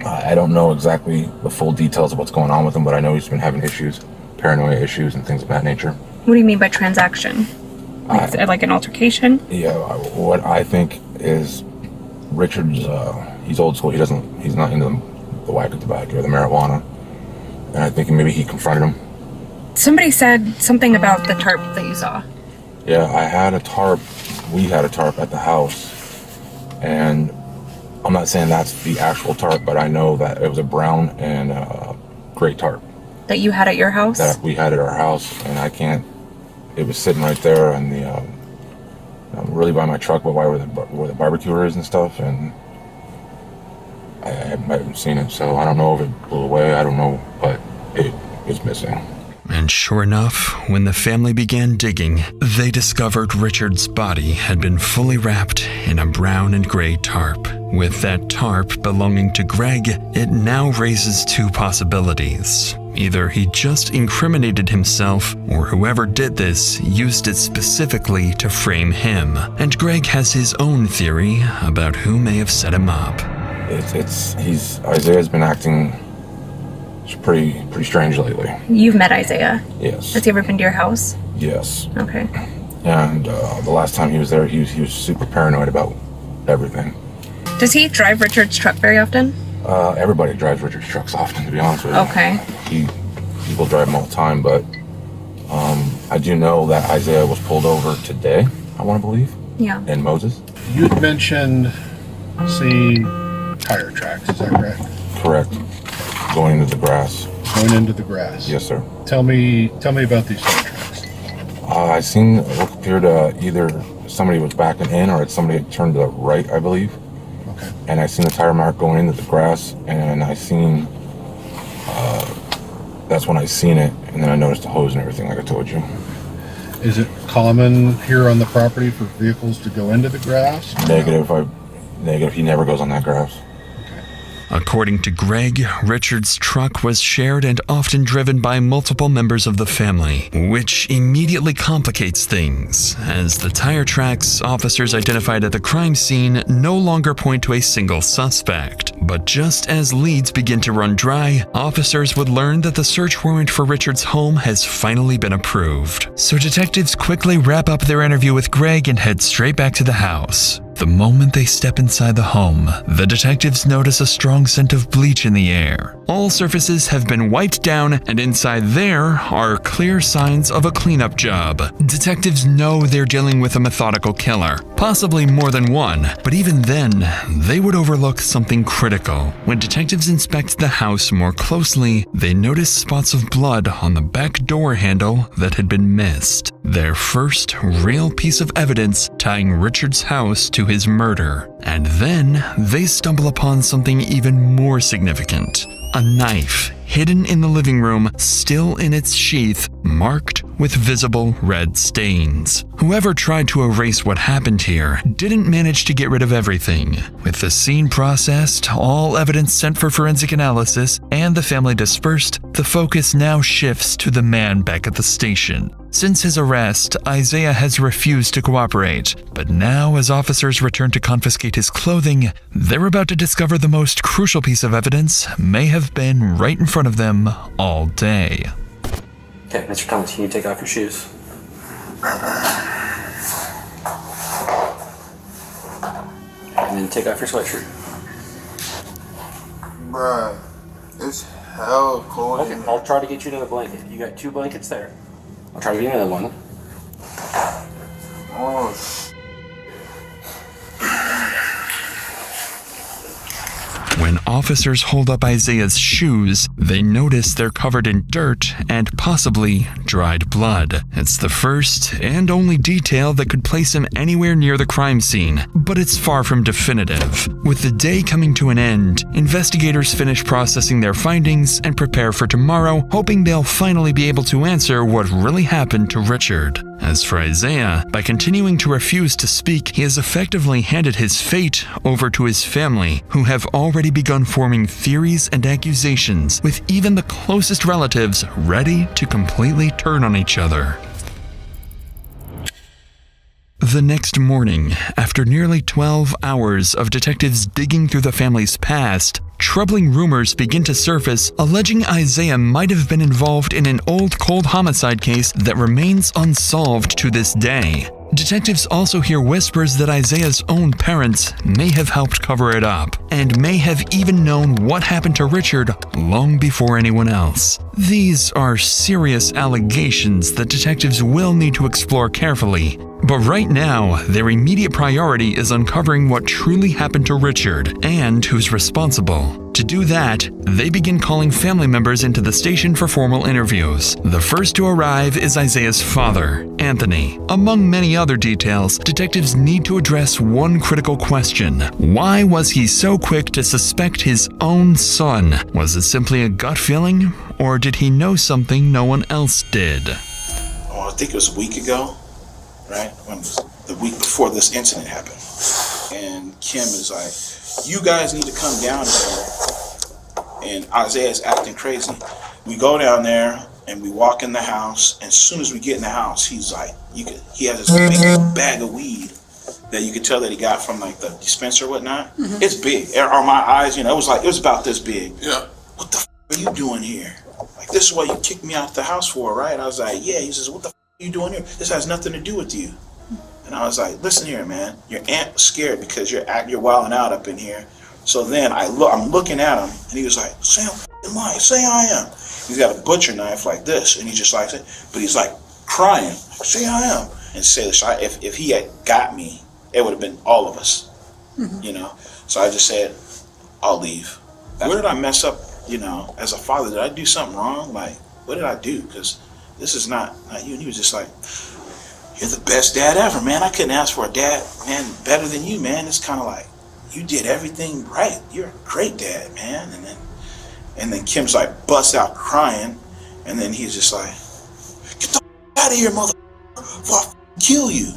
Speaker 13: I don't know exactly the full details of what's going on with him, but I know he's been having issues, paranoia issues, and things of that nature.
Speaker 12: What do you mean by transaction? Like an altercation?
Speaker 13: Yeah, what I think is Richard's, he's old school. He's not into the whack of tobacco or the marijuana. And I think maybe he confronted him.
Speaker 12: Somebody said something about the tarp that you saw.
Speaker 13: Yeah, we had a tarp at the house. And I'm not saying that's the actual tarp, but I know that it was a brown and gray tarp.
Speaker 12: That you had at your house?
Speaker 13: That we had at our house, and it was sitting right there in the, really by my truck, but where the barbecue is and stuff, and I haven't seen it, so I don't know if it blew away, I don't know, but it is missing.
Speaker 3: And sure enough, when the family began digging, they discovered Richard's body had been fully wrapped in a brown and gray tarp. With that tarp belonging to Greg, it now raises two possibilities. Either he just incriminated himself, or whoever did this used it specifically to frame him. And Greg has his own theory about who may have set him up.
Speaker 13: Isaiah's been acting pretty strange lately.
Speaker 12: You've met Isaiah?
Speaker 13: Yes.
Speaker 12: Has he ever been to your house?
Speaker 13: Yes.
Speaker 12: Okay.
Speaker 13: And the last time he was there, he was super paranoid about everything.
Speaker 12: Does he drive Richard's truck very often?
Speaker 13: Everybody drives Richard's trucks often, to be honest with you.
Speaker 12: Okay.
Speaker 13: People drive them all the time, but I do know that Isaiah was pulled over today, I want to believe.
Speaker 12: Yeah.
Speaker 13: In Moses.
Speaker 14: You had mentioned seeing tire tracks, is that correct?
Speaker 13: Correct. Going into the grass.
Speaker 14: Going into the grass?
Speaker 13: Yes, sir.
Speaker 14: Tell me about these tire tracks.
Speaker 13: I seen what appeared to either somebody was backing in or somebody had turned to the right, I believe.
Speaker 14: Okay.
Speaker 13: And I seen the tire mark going into the grass, and I seen, that's when I seen it, and then I noticed the hose and everything, like I told you.
Speaker 14: Is it common here on the property for vehicles to go into the grass?
Speaker 13: Negative, he never goes on that grass.
Speaker 3: According to Greg, Richard's truck was shared and often driven by multiple members of the family, which immediately complicates things, as the tire tracks officers identified at the crime scene no longer point to a single suspect. But just as leads begin to run dry, officers would learn that the search warrant for Richard's home has finally been approved. So detectives quickly wrap up their interview with Greg and head straight back to the house. The moment they step inside the home, the detectives notice a strong scent of bleach in the air. All surfaces have been wiped down, and inside there are clear signs of a cleanup job. Detectives know they're dealing with a methodical killer, possibly more than one, but even then, they would overlook something critical. When detectives inspect the house more closely, they notice spots of blood on the back door handle that had been missed. Their first real piece of evidence tying Richard's house to his murder. And then they stumble upon something even more significant. A knife hidden in the living room, still in its sheath, marked with visible red stains. Whoever tried to erase what happened here didn't manage to get rid of everything. With the scene processed, all evidence sent for forensic analysis, and the family dispersed, the focus now shifts to the man back at the station. Since his arrest, Isaiah has refused to cooperate, but now as officers return to confiscate his clothing, they're about to discover the most crucial piece of evidence may have been right in front of them all day.
Speaker 6: Okay, Mr. Thomas, can you take off your shoes? And then take off your sweatshirt.
Speaker 2: Bruh, it's hell cold.
Speaker 6: Okay, I'll try to get you another blanket. You got 2 blankets there. I'll try to get you another one.
Speaker 2: Oh,
Speaker 3: officers hold up Isaiah's shoes, they notice they're covered in dirt and possibly dried blood. It's the first and only detail that could place him anywhere near the crime scene, but it's far from definitive. With the day coming to an end, investigators finish processing their findings and prepare for tomorrow, hoping they'll finally be able to answer what really happened to Richard. As for Isaiah, by continuing to refuse to speak, he has effectively handed his fate over to his family, who have already begun forming theories and accusations, with even the closest relatives ready to completely turn on each other. The next morning, after nearly 12 hours of detectives digging through the family's past, troubling rumors begin to surface alleging Isaiah might have been involved in an old cold homicide case that remains unsolved to this day. Detectives also hear whispers that Isaiah's own parents may have helped cover it up, and may have even known what happened to Richard long before anyone else. These are serious allegations that detectives will need to explore carefully, but right now, their immediate priority is uncovering what truly happened to Richard and who's responsible. To do that, they begin calling family members into the station for formal interviews. The first to arrive is Isaiah's father, Anthony. Among many other details, detectives need to address one critical question. Why was he so quick to suspect his own son? Was it simply a gut feeling, or did he know something no one else did?
Speaker 8: Oh, I think it was a week ago, right? When the week before this incident happened. And Kim is like, you guys need to come down here. And Isaiah's acting crazy. We go down there and we walk in the house. And as soon as we get in the house, he's like, he has this big bag of weed that you could tell that he got from like the dispenser or whatnot. Mm-hmm. It's big. On my eyes, it was about this big. Yeah. What the are you doing here? Like, this is what you kicked me out the house for, right? I was like, yeah. He says, what the are you doing here? This has nothing to do with you. And I was like, listen here, man. Your aunt was scared because you're wilding out up in here. So then I'm looking at him, and he was like, say I'm lying, say I am. He's got a butcher knife like this, and he just likes it, but he's like crying, say I am. And say, if he had got me, it would have been all of us, So I just said, I'll leave. Where did I mess up, as a father? Did I do something wrong? Like, what did I do? Because this is not you. And he was just like, you're the best dad ever, man. I couldn't ask for a dad, man, better than you, man. It's kind of like, you did everything right. You're a great dad, man. And then Kim's like busts out crying, and then he's just like, get the out of here, motherfucker, before I kill you.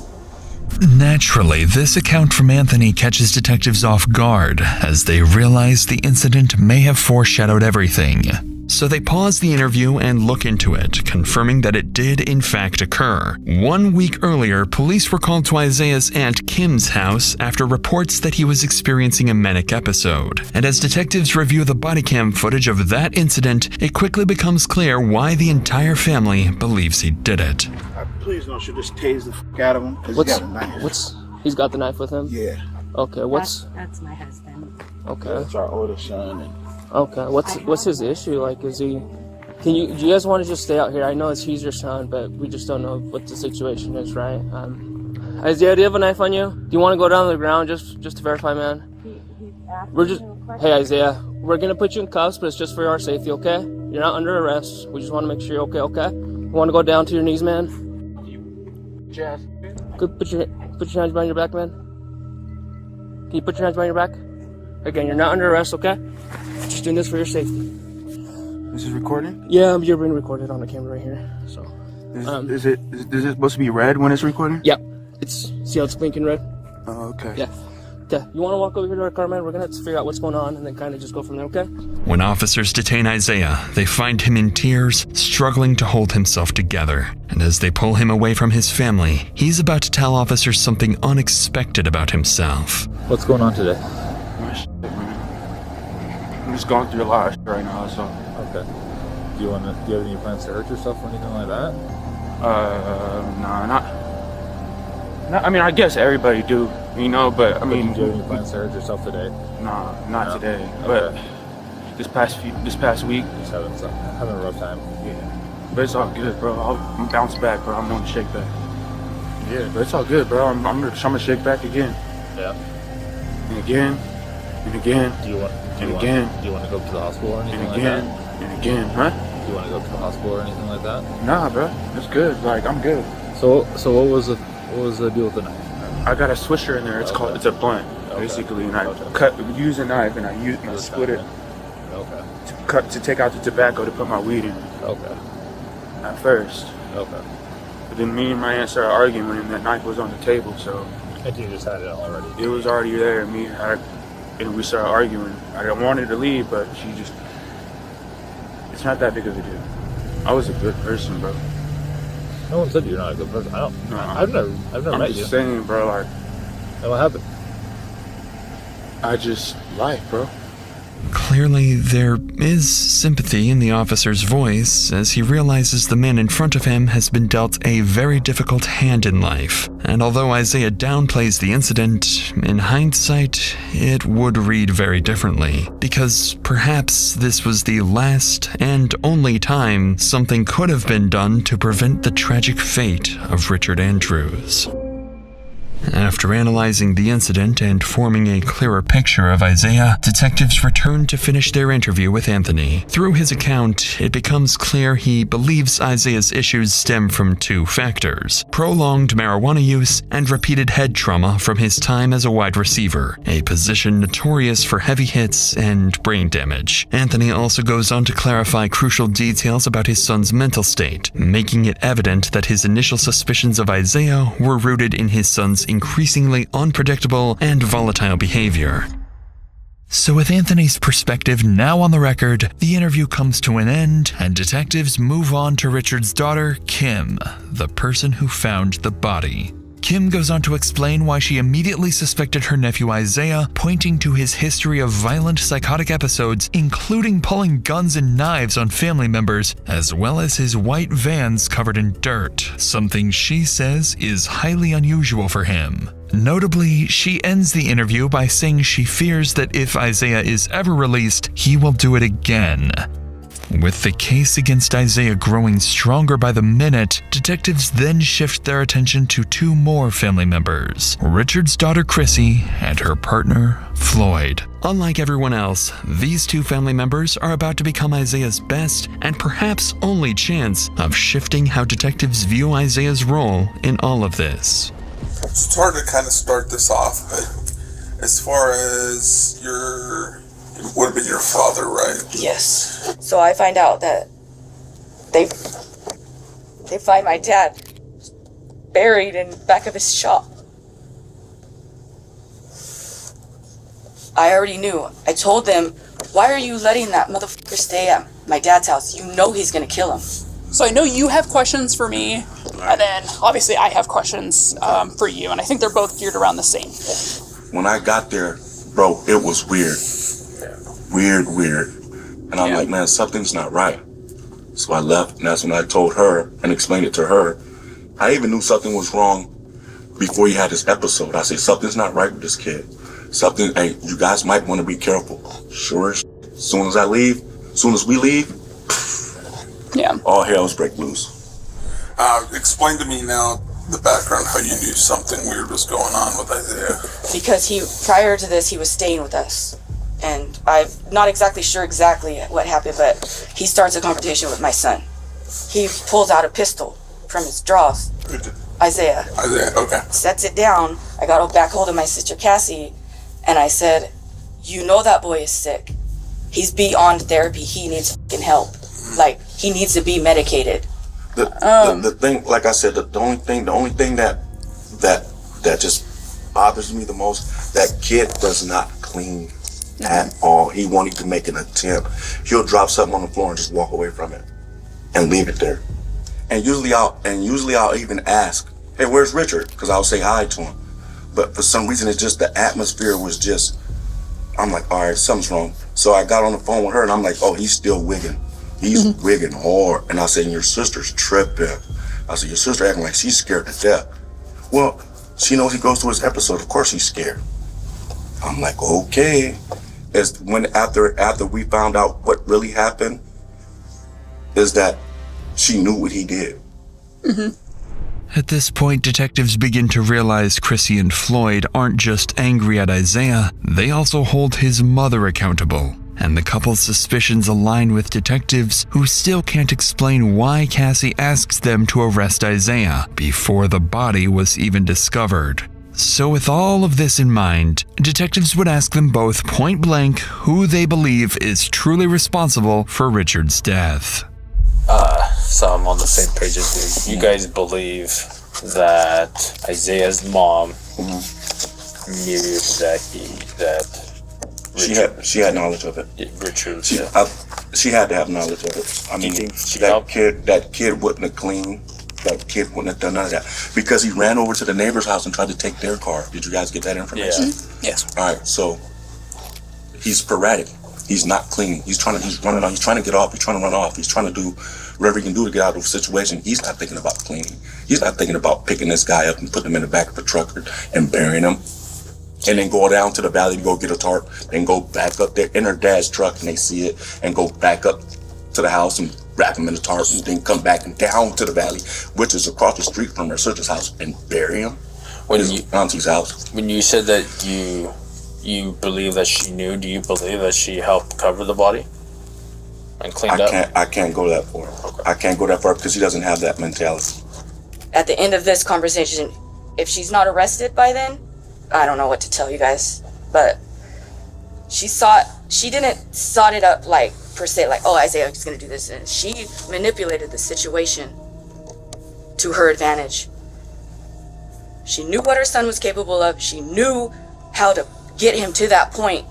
Speaker 3: Naturally, this account from Anthony catches detectives off guard as they realize the incident may have foreshadowed everything. So they pause the interview and look into it, confirming that it did in fact occur. 1 week earlier, police were called to Isaiah's aunt Kim's house after reports that he was experiencing a manic episode. And as detectives review the body cam footage of that incident, it quickly becomes clear why the entire family believes he did it.
Speaker 8: Please don't shoot this tase the fuck out of him, because he got a knife.
Speaker 15: He's got the knife with him?
Speaker 8: Yeah.
Speaker 15: Okay,
Speaker 16: That's my husband.
Speaker 15: Okay.
Speaker 8: That's our oldest son.
Speaker 15: Okay, what's his issue? Like, do you guys want to just stay out here? I know he's your son, but we just don't know what the situation is, right? Isaiah, do you have a knife on you? Do you want to go down to the ground just to verify, man? Hey Isaiah, we're gonna put you in cuffs, but it's just for our safety, okay? You're not under arrest. We just want to make sure you're okay, okay? You want to go down to your knees, man?
Speaker 8: Jeff.
Speaker 15: Good, put your hands behind your back, man. Can you put your hands behind your back? Again, you're not under arrest, okay? Just doing this for your safety.
Speaker 8: This is recording?
Speaker 15: Yeah, you're being recorded on the camera right here. So,
Speaker 8: is it supposed to be red when it's recording?
Speaker 15: Yep. See how it's blinking red?
Speaker 8: Oh, okay.
Speaker 15: Yeah. Okay. You want to walk over here to our car, man? We're gonna have to figure out what's going on and then kind of just go from there, okay?
Speaker 3: When officers detain Isaiah, they find him in tears, struggling to hold himself together. And as they pull him away from his family, he's about to tell officers something unexpected about himself.
Speaker 17: What's going on today?
Speaker 8: I'm just going through a lot of shit right now, so.
Speaker 17: Okay. Do you have any plans to hurt yourself or anything like that?
Speaker 8: Nah, not. I mean, I guess everybody do, but I mean.
Speaker 17: Do you have any plans to hurt yourself today?
Speaker 8: Nah, not today. Okay. But this past week.
Speaker 17: Just having a rough time.
Speaker 8: Yeah. But it's all good, bro. I'm bounce back, bro. I'm gonna shake back. Yeah, but it's all good, bro. I'm gonna shake back again.
Speaker 17: Yeah.
Speaker 8: And again. And again.
Speaker 17: Do you
Speaker 2: And again.
Speaker 17: Do you want to go to the hospital or anything like
Speaker 2: And again, huh?
Speaker 17: Do you want to go to the hospital or anything like that?
Speaker 2: Nah, bro. It's good. Like, I'm good.
Speaker 17: So what was the deal with the knife?
Speaker 2: I got a swisher in there. It's a blunt, basically, and I use a knife and I split it.
Speaker 17: Okay.
Speaker 2: To take out the tobacco to put my weed in.
Speaker 17: Okay.
Speaker 2: At first.
Speaker 17: Okay.
Speaker 2: But then me and my aunt started arguing and that knife was on the table, so.
Speaker 17: And you just had it already?
Speaker 2: It was already there. And we started arguing. I wanted to leave, but she just. It's not that big of a deal. I was a good person, bro.
Speaker 17: No one said you're not a good person. I've never met you.
Speaker 2: I'm just saying, bro. Like.
Speaker 17: And what happened?
Speaker 2: Life, bro.
Speaker 3: Clearly, there is sympathy in the officer's voice as he realizes the man in front of him has been dealt a very difficult hand in life. And although Isaiah downplays the incident, in hindsight, it would read very differently. Because perhaps this was the last and only time something could have been done to prevent the tragic fate of Richard Andrews. After analyzing the incident and forming a clearer picture of Isaiah, detectives return to finish their interview with Anthony. Through his account, it becomes clear he believes Isaiah's issues stem from two factors: prolonged marijuana use and repeated head trauma from his time as a wide receiver, a position notorious for heavy hits and brain damage. Anthony also goes on to clarify crucial details about his son's mental state, making it evident that his initial suspicions of Isaiah were rooted in his son's increasingly unpredictable and volatile behavior. So with Anthony's perspective now on the record, the interview comes to an end and detectives move on to Richard's daughter, Kim, the person who found the body. Kim goes on to explain why she immediately suspected her nephew Isaiah, pointing to his history of violent psychotic episodes, including pulling guns and knives on family members, as well as his white vans covered in dirt, something she says is highly unusual for him. Notably, she ends the interview by saying she fears that if Isaiah is ever released, he will do it again. With the case against Isaiah growing stronger by the minute, detectives then shift their attention to two more family members, Richard's daughter Chrissy and her partner Floyd. Unlike everyone else, these two family members are about to become Isaiah's best and perhaps only chance of shifting how detectives view Isaiah's role in all of this.
Speaker 18: It's hard to kind of start this off, but as far as it would have been your father, right?
Speaker 19: Yes. So I find out that they find my dad buried in the back of his shop. I already knew. I told them, why are you letting that motherfucker stay at my dad's house? You know he's gonna kill him.
Speaker 20: So I know you have questions for me, and then obviously I have questions for you, and I think they're both geared around the same.
Speaker 21: When I got there, bro, it was weird. Weird. And I'm like, man, something's not right. So I left, and that's when I told her and explained it to her. I even knew something was wrong before he had this episode. I said, something's not right with this kid. Hey, you guys might want to be careful. Sure as soon as we leave, all hell's break loose.
Speaker 18: Explain to me now the background, how you knew something weird was going on with Isaiah.
Speaker 19: Because prior to this, he was staying with us. And I'm not exactly sure what happened, but he starts a conversation with my son. He pulls out a pistol from his drawers. Isaiah,
Speaker 18: okay.
Speaker 19: Sets it down. I got back hold of my sister Cassie, and I said, you know that boy is sick. He's beyond therapy. He needs fucking help. Like, he needs to be medicated.
Speaker 21: The thing, like I said, the only thing that just bothers me the most, that kid does not clean at all. He won't even make an attempt. He'll drop something on the floor and just walk away from it and leave it there. And usually I'll even ask, hey, where's Richard? Because I'll say hi to him. But for some reason, it's just the atmosphere was just, I'm like, all right, something's wrong. So I got on the phone with her and I'm like, oh, he's still wigging. He's wigging hard. And I said, your sister's tripping. I said, your sister acting like she's scared to death. Well, she knows he goes to his episode. Of course she's scared. I'm like, okay. As when after we found out what really happened, is that she knew what he did.
Speaker 3: At this point, detectives begin to realize Chrissy and Floyd aren't just angry at Isaiah, they also hold his mother accountable. And the couple's suspicions align with detectives who still can't explain why Cassie asks them to arrest Isaiah before the body was even discovered. So with all of this in mind, detectives would ask them both point blank who they believe is truly responsible for Richard's death.
Speaker 4: So I'm on the same page as you. You guys believe that Isaiah's mom knew that
Speaker 21: she had knowledge of it.
Speaker 4: Richard.
Speaker 21: She had to have knowledge of it. I mean, that kid wouldn't have cleaned. That kid wouldn't have done none of that because he ran over to the neighbor's house and tried to take their car. Did you guys get that information?
Speaker 4: Yeah.
Speaker 20: Yes.
Speaker 21: All right. So he's sporadic. He's not cleaning. He's trying to get off. He's trying to run off. He's trying to do whatever he can do to get out of the situation. He's not thinking about cleaning. He's not thinking about picking this guy up and putting him in the back of the truck and burying him. And then go down to the valley to go get a tarp, then go back up there in her dad's truck and they see it and go back up to the house and wrap him in the tarp and then come back and down to the valley, which is across the street from her sister's house, and bury him in his auntie's house.
Speaker 4: When you said that you believe that she knew, do you believe that she helped cover the body and cleaned up?
Speaker 21: I can't go that far. Okay. I can't go that far because she doesn't have that mentality.
Speaker 19: At the end of this conversation, if she's not arrested by then, I don't know what to tell you guys, but she didn't sort it up like per se, like, oh, Isaiah is going to do this. And she manipulated the situation to her advantage. She knew what her son was capable of. She knew how to get him to that point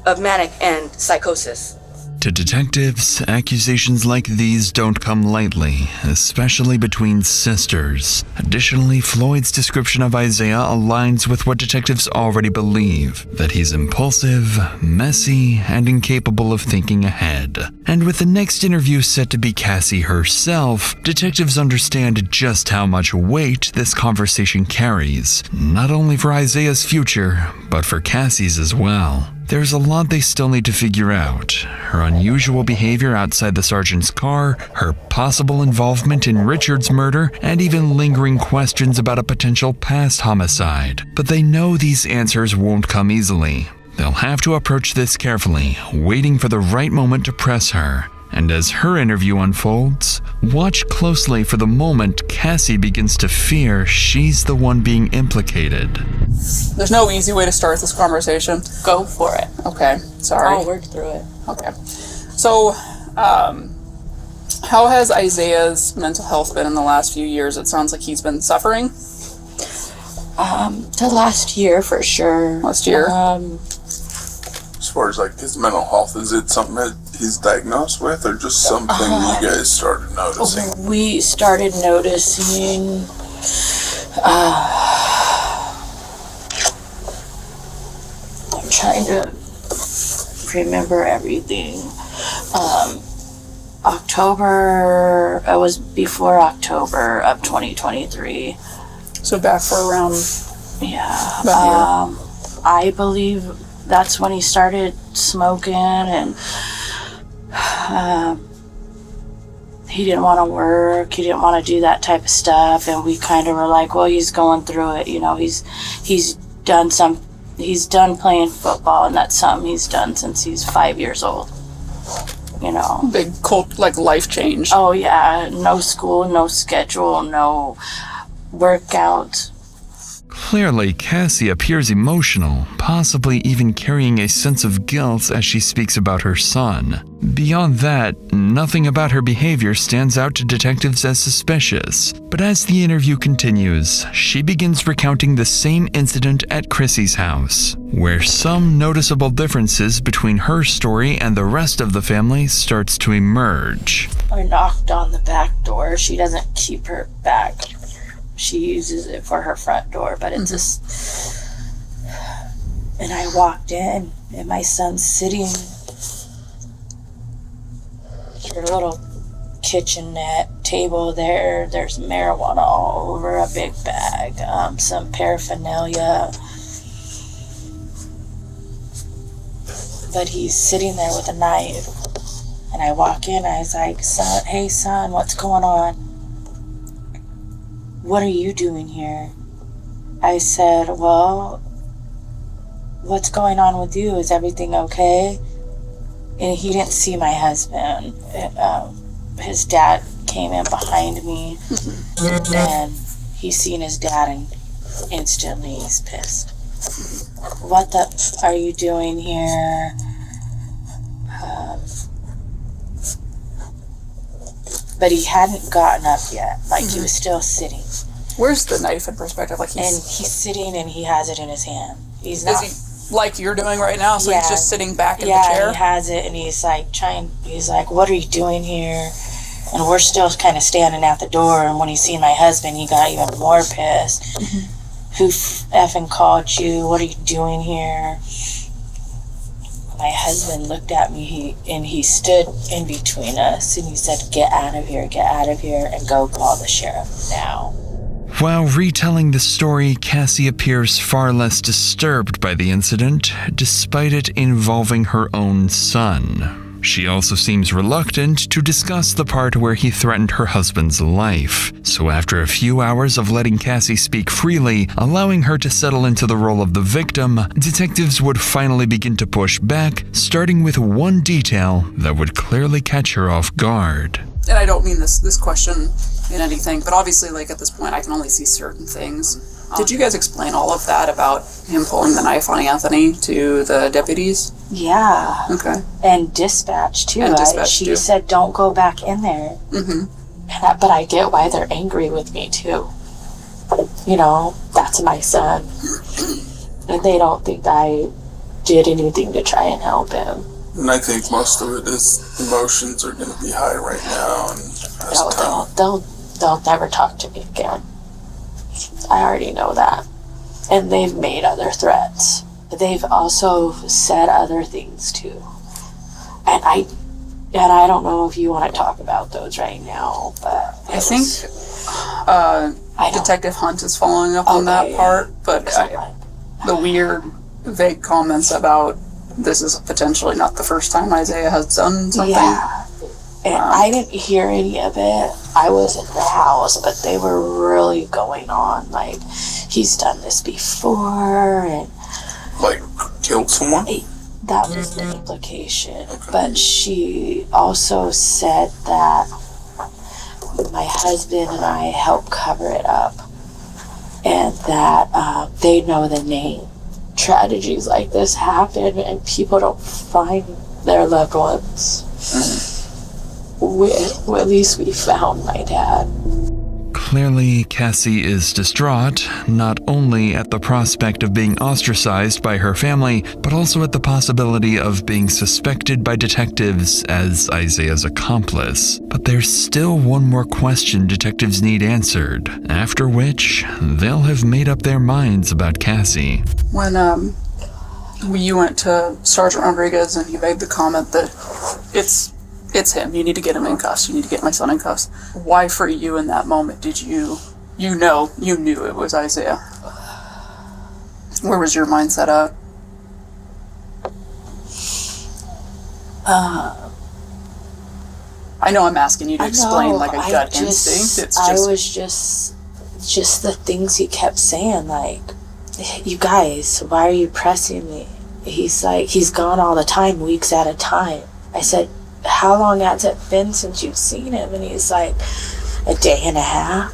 Speaker 19: of manic and psychosis.
Speaker 3: To detectives, accusations like these don't come lightly, especially between sisters. Additionally, Floyd's description of Isaiah aligns with what detectives already believe, that he's impulsive, messy, and incapable of thinking ahead. And with the next interview set to be Cassie herself, detectives understand just how much weight this conversation carries, not only for Isaiah's future, but for Cassie's as well. There's a lot they still need to figure out. Her unusual behavior outside the sergeant's car, her possible involvement in Richard's murder, and even lingering questions about a potential past homicide. But they know these answers won't come easily. They'll have to approach this carefully, waiting for the right moment to press her. And as her interview unfolds, watch closely for the moment Cassie begins to fear she's the one being implicated.
Speaker 20: There's no easy way to start this conversation.
Speaker 11: Go for it.
Speaker 20: Okay, sorry.
Speaker 11: I'll work through it.
Speaker 20: Okay. So, how has Isaiah's mental health been in the last few years? It sounds like he's been suffering.
Speaker 11: The last year for sure.
Speaker 20: Last year?
Speaker 18: As far as like his mental health, is it something that he's diagnosed with or just something you guys started noticing?
Speaker 11: We started noticing I'm trying to remember everything. October, it was before October of 2023.
Speaker 20: So back for around
Speaker 11: I believe that's when he started smoking, and he didn't want to work. He didn't want to do that type of stuff, and we kind of were like, well, he's going through it. You know, he's done playing football, and that's something he's done since he's 5 years old. You know,
Speaker 20: big life change.
Speaker 11: Oh yeah, no school, no schedule, no workouts.
Speaker 3: Clearly, Cassie appears emotional, possibly even carrying a sense of guilt as she speaks about her son. Beyond that, nothing about her behavior stands out to detectives as suspicious. But as the interview continues, she begins recounting the same incident at Chrissy's house, where some noticeable differences between her story and the rest of the family starts to emerge.
Speaker 11: I knocked on the back door. She doesn't keep her back. She uses it for her front door, but it's just... And I walked in, and my son's sitting at her little kitchenette table there. There's marijuana all over, a big bag, some paraphernalia. But he's sitting there with a knife. And I walk in, I was like, hey son, what's going on?
Speaker 9: what are you doing here? I said, well, what's going on with you? Is everything okay? And he didn't see my husband. His dad came in behind me, and he's seen his dad, and instantly he's pissed. What the are you doing here? But he hadn't gotten up yet. Like, he was still sitting.
Speaker 20: Where's the knife in perspective? Like,
Speaker 9: and he's sitting and he has it in his hand. He's not.
Speaker 20: Is he like you're doing right now? So
Speaker 9: Yeah.
Speaker 20: he's just sitting back in the
Speaker 9: Yeah,
Speaker 20: chair?
Speaker 9: he has it, and he's like, what are you doing here? And we're still kind of standing at the door, and when he seen my husband, he got even more pissed. Who effing called you? What are you doing here? My husband looked at me, and he stood in between us, and he said, get out of here, and go call the sheriff now.
Speaker 3: While retelling the story, Cassie appears far less disturbed by the incident, despite it involving her own son. She also seems reluctant to discuss the part where he threatened her husband's life. So after a few hours of letting Cassie speak freely, allowing her to settle into the role of the victim, detectives would finally begin to push back, starting with one detail that would clearly catch her off guard.
Speaker 20: And I don't mean this question in anything, but obviously, like, at this point, I can only see certain things. Did you guys explain all of that about him pulling the knife on Anthony to the deputies?
Speaker 9: Yeah.
Speaker 20: Okay.
Speaker 9: And dispatch, too.
Speaker 20: And dispatch,
Speaker 9: She
Speaker 20: too.
Speaker 9: said, don't go back in there.
Speaker 20: Mm-hmm.
Speaker 9: But I get why they're angry with me, too. You know, that's my son. And they don't think I did anything to try and help him.
Speaker 18: And I think most of it is emotions are going to be high right now. And
Speaker 9: They'll never talk to me again. I already know that. And they've made other threats. They've also said other things too. And I don't know if you want to talk about those right now, but
Speaker 20: I think Detective Hunt is following up on that part, but the weird, vague comments about this is potentially not the first time Isaiah has done something.
Speaker 9: Yeah. And I didn't hear any of it. I was in the house, but they were really going on. Like, he's done this before, and
Speaker 18: like killed someone?
Speaker 9: That was the implication. But she also said that my husband and I helped cover it up, and that they know the name. Tragedies like this happen, and people don't find their loved ones. At least we found my dad.
Speaker 3: Clearly, Cassie is distraught, not only at the prospect of being ostracized by her family, but also at the possibility of being suspected by detectives as Isaiah's accomplice. But there's still one more question detectives need answered, after which they'll have made up their minds about Cassie.
Speaker 20: When you went to Sergeant Rodriguez and you made the comment that it's him, you need to get him in cuffs, you need to get my son in cuffs. Why for you in that moment did you knew it was Isaiah? Where was your mindset at? I know I'm asking you to explain like a gut instinct. It's
Speaker 9: I
Speaker 20: just
Speaker 9: was just the things he kept saying, like, you guys, why are you pressing me? He's like, he's gone all the time, weeks at a time. I said, how long has it been since you've seen him? And he's like, a day and a half.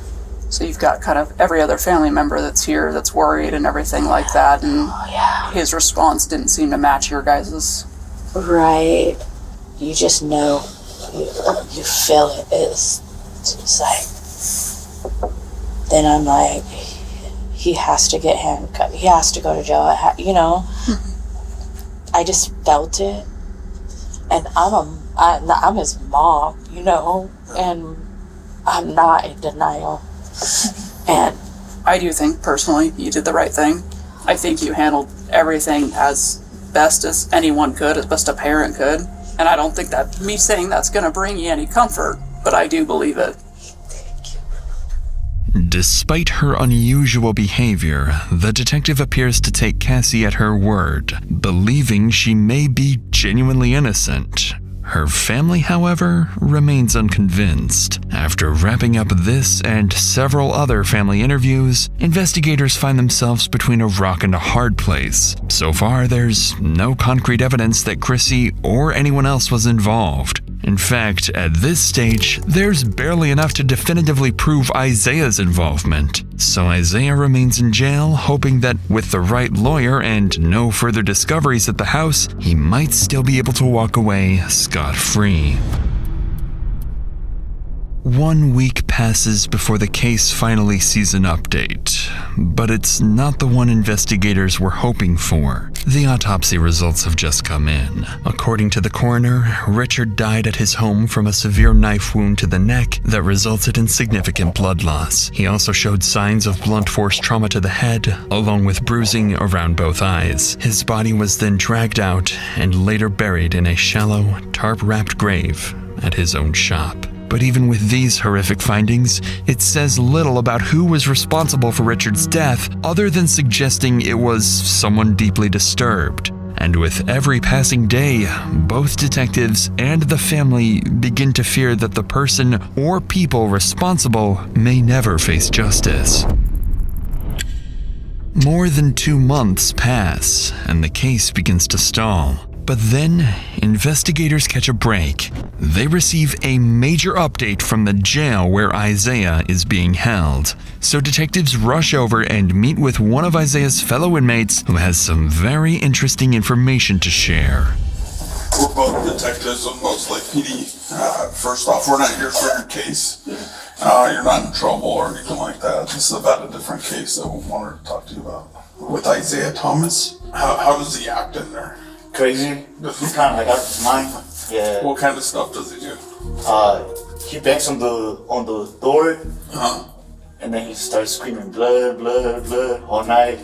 Speaker 20: So you've got kind of every other family member that's here that's worried and everything like that, and his response didn't seem to match your guys's.
Speaker 9: Right. You just know. You feel it. It's just like, then I'm like, he has to get handcuffed. He has to go to jail. You know, I just felt it. And I'm his mom, you know, and I'm not in denial. And
Speaker 20: I do think, personally, you did the right thing. I think you handled everything as best as anyone could, as best a parent could. And I don't think that me saying that's going to bring you any comfort, but I do believe it.
Speaker 3: Despite her unusual behavior, the detective appears to take Cassie at her word, believing she may be genuinely innocent. Her family, however, remains unconvinced. After wrapping up this and several other family interviews, investigators find themselves between a rock and a hard place. So far, there's no concrete evidence that Chrissy or anyone else was involved. In fact, at this stage, there's barely enough to definitively prove Isaiah's involvement. So Isaiah remains in jail, hoping that with the right lawyer and no further discoveries at the house, he might still be able to walk away scot-free. 1 week passes before the case finally sees an update, but it's not the one investigators were hoping for. The autopsy results have just come in. According to the coroner, Richard died at his home from a severe knife wound to the neck that resulted in significant blood loss. He also showed signs of blunt force trauma to the head, along with bruising around both eyes. His body was then dragged out and later buried in a shallow, tarp-wrapped grave at his own shop. But even with these horrific findings, it says little about who was responsible for Richard's death other than suggesting it was someone deeply disturbed. And with every passing day, both detectives and the family begin to fear that the person or people responsible may never face justice. More than 2 months pass, and the case begins to stall. But then, investigators catch a break. They receive a major update from the jail where Isaiah is being held. So detectives rush over and meet with one of Isaiah's fellow inmates who has some very interesting information to share.
Speaker 18: We're both detectives with Mostly PD. First off, we're not here for your case. You're not in trouble or anything like that. This is about a different case that we wanted to talk to you about. With Isaiah Thomas, how does he act in there?
Speaker 1: Crazy. He's kind of like out of his mind. Yeah.
Speaker 18: What kind of stuff does he do?
Speaker 1: He bangs on the door, and then he starts screaming blood, blood, blood all night,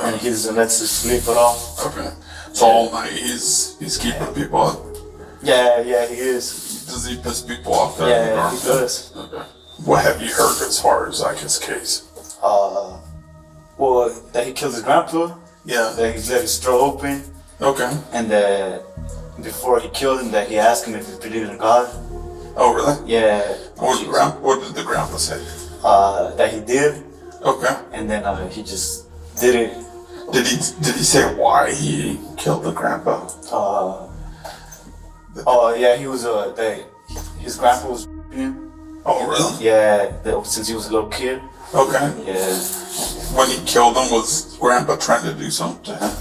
Speaker 1: and he doesn't let us sleep at all.
Speaker 18: Okay. So all night he's keeping people up.
Speaker 1: Yeah, he is.
Speaker 18: Does he piss people off there?
Speaker 1: Yeah, he does.
Speaker 18: Okay. What have you heard as far as like his case?
Speaker 1: Well, that he killed his grandpa.
Speaker 18: Yeah.
Speaker 1: That he let his throat open.
Speaker 18: Okay.
Speaker 1: And that before he killed him, that he asked him if he believed in God.
Speaker 18: Oh, really?
Speaker 1: Yeah.
Speaker 18: What did the grandpa say?
Speaker 1: That he did.
Speaker 18: Okay.
Speaker 1: And then he just did it.
Speaker 18: Did he say why he killed the grandpa?
Speaker 1: Yeah, he was his grandpa was him.
Speaker 18: Oh, really?
Speaker 1: Yeah, since he was a little kid.
Speaker 18: Okay.
Speaker 1: Yeah.
Speaker 18: When he killed him, was grandpa trying to do something to him?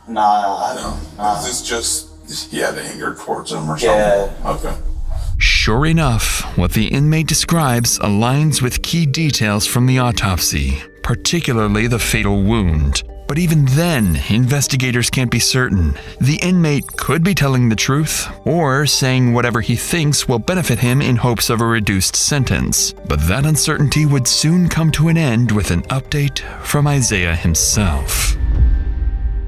Speaker 1: Nah.
Speaker 18: Is this just he had anger towards him or something?
Speaker 1: Yeah.
Speaker 18: Okay.
Speaker 3: Sure enough, what the inmate describes aligns with key details from the autopsy, particularly the fatal wound. But even then, investigators can't be certain. The inmate could be telling the truth, or saying whatever he thinks will benefit him in hopes of a reduced sentence. But that uncertainty would soon come to an end with an update from Isaiah himself.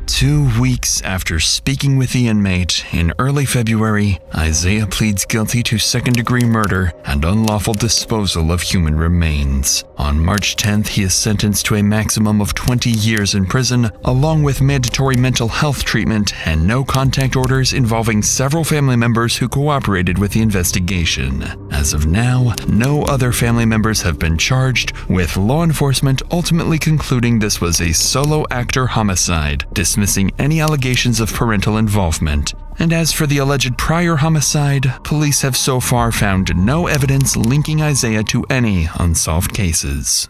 Speaker 3: 2 weeks after speaking with the inmate, in early February, Isaiah pleads guilty to second-degree murder and unlawful disposal of human remains. On March 10th, he is sentenced to a maximum of 20 years in prison, along with mandatory mental health treatment and no contact orders involving several family members who cooperated with the investigation. As of now, no other family members have been charged, with law enforcement ultimately concluding this was a solo actor homicide, dismissing any allegations of parental involvement. And as for the alleged prior homicide, police have so far found no evidence linking Isaiah to any unsolved cases.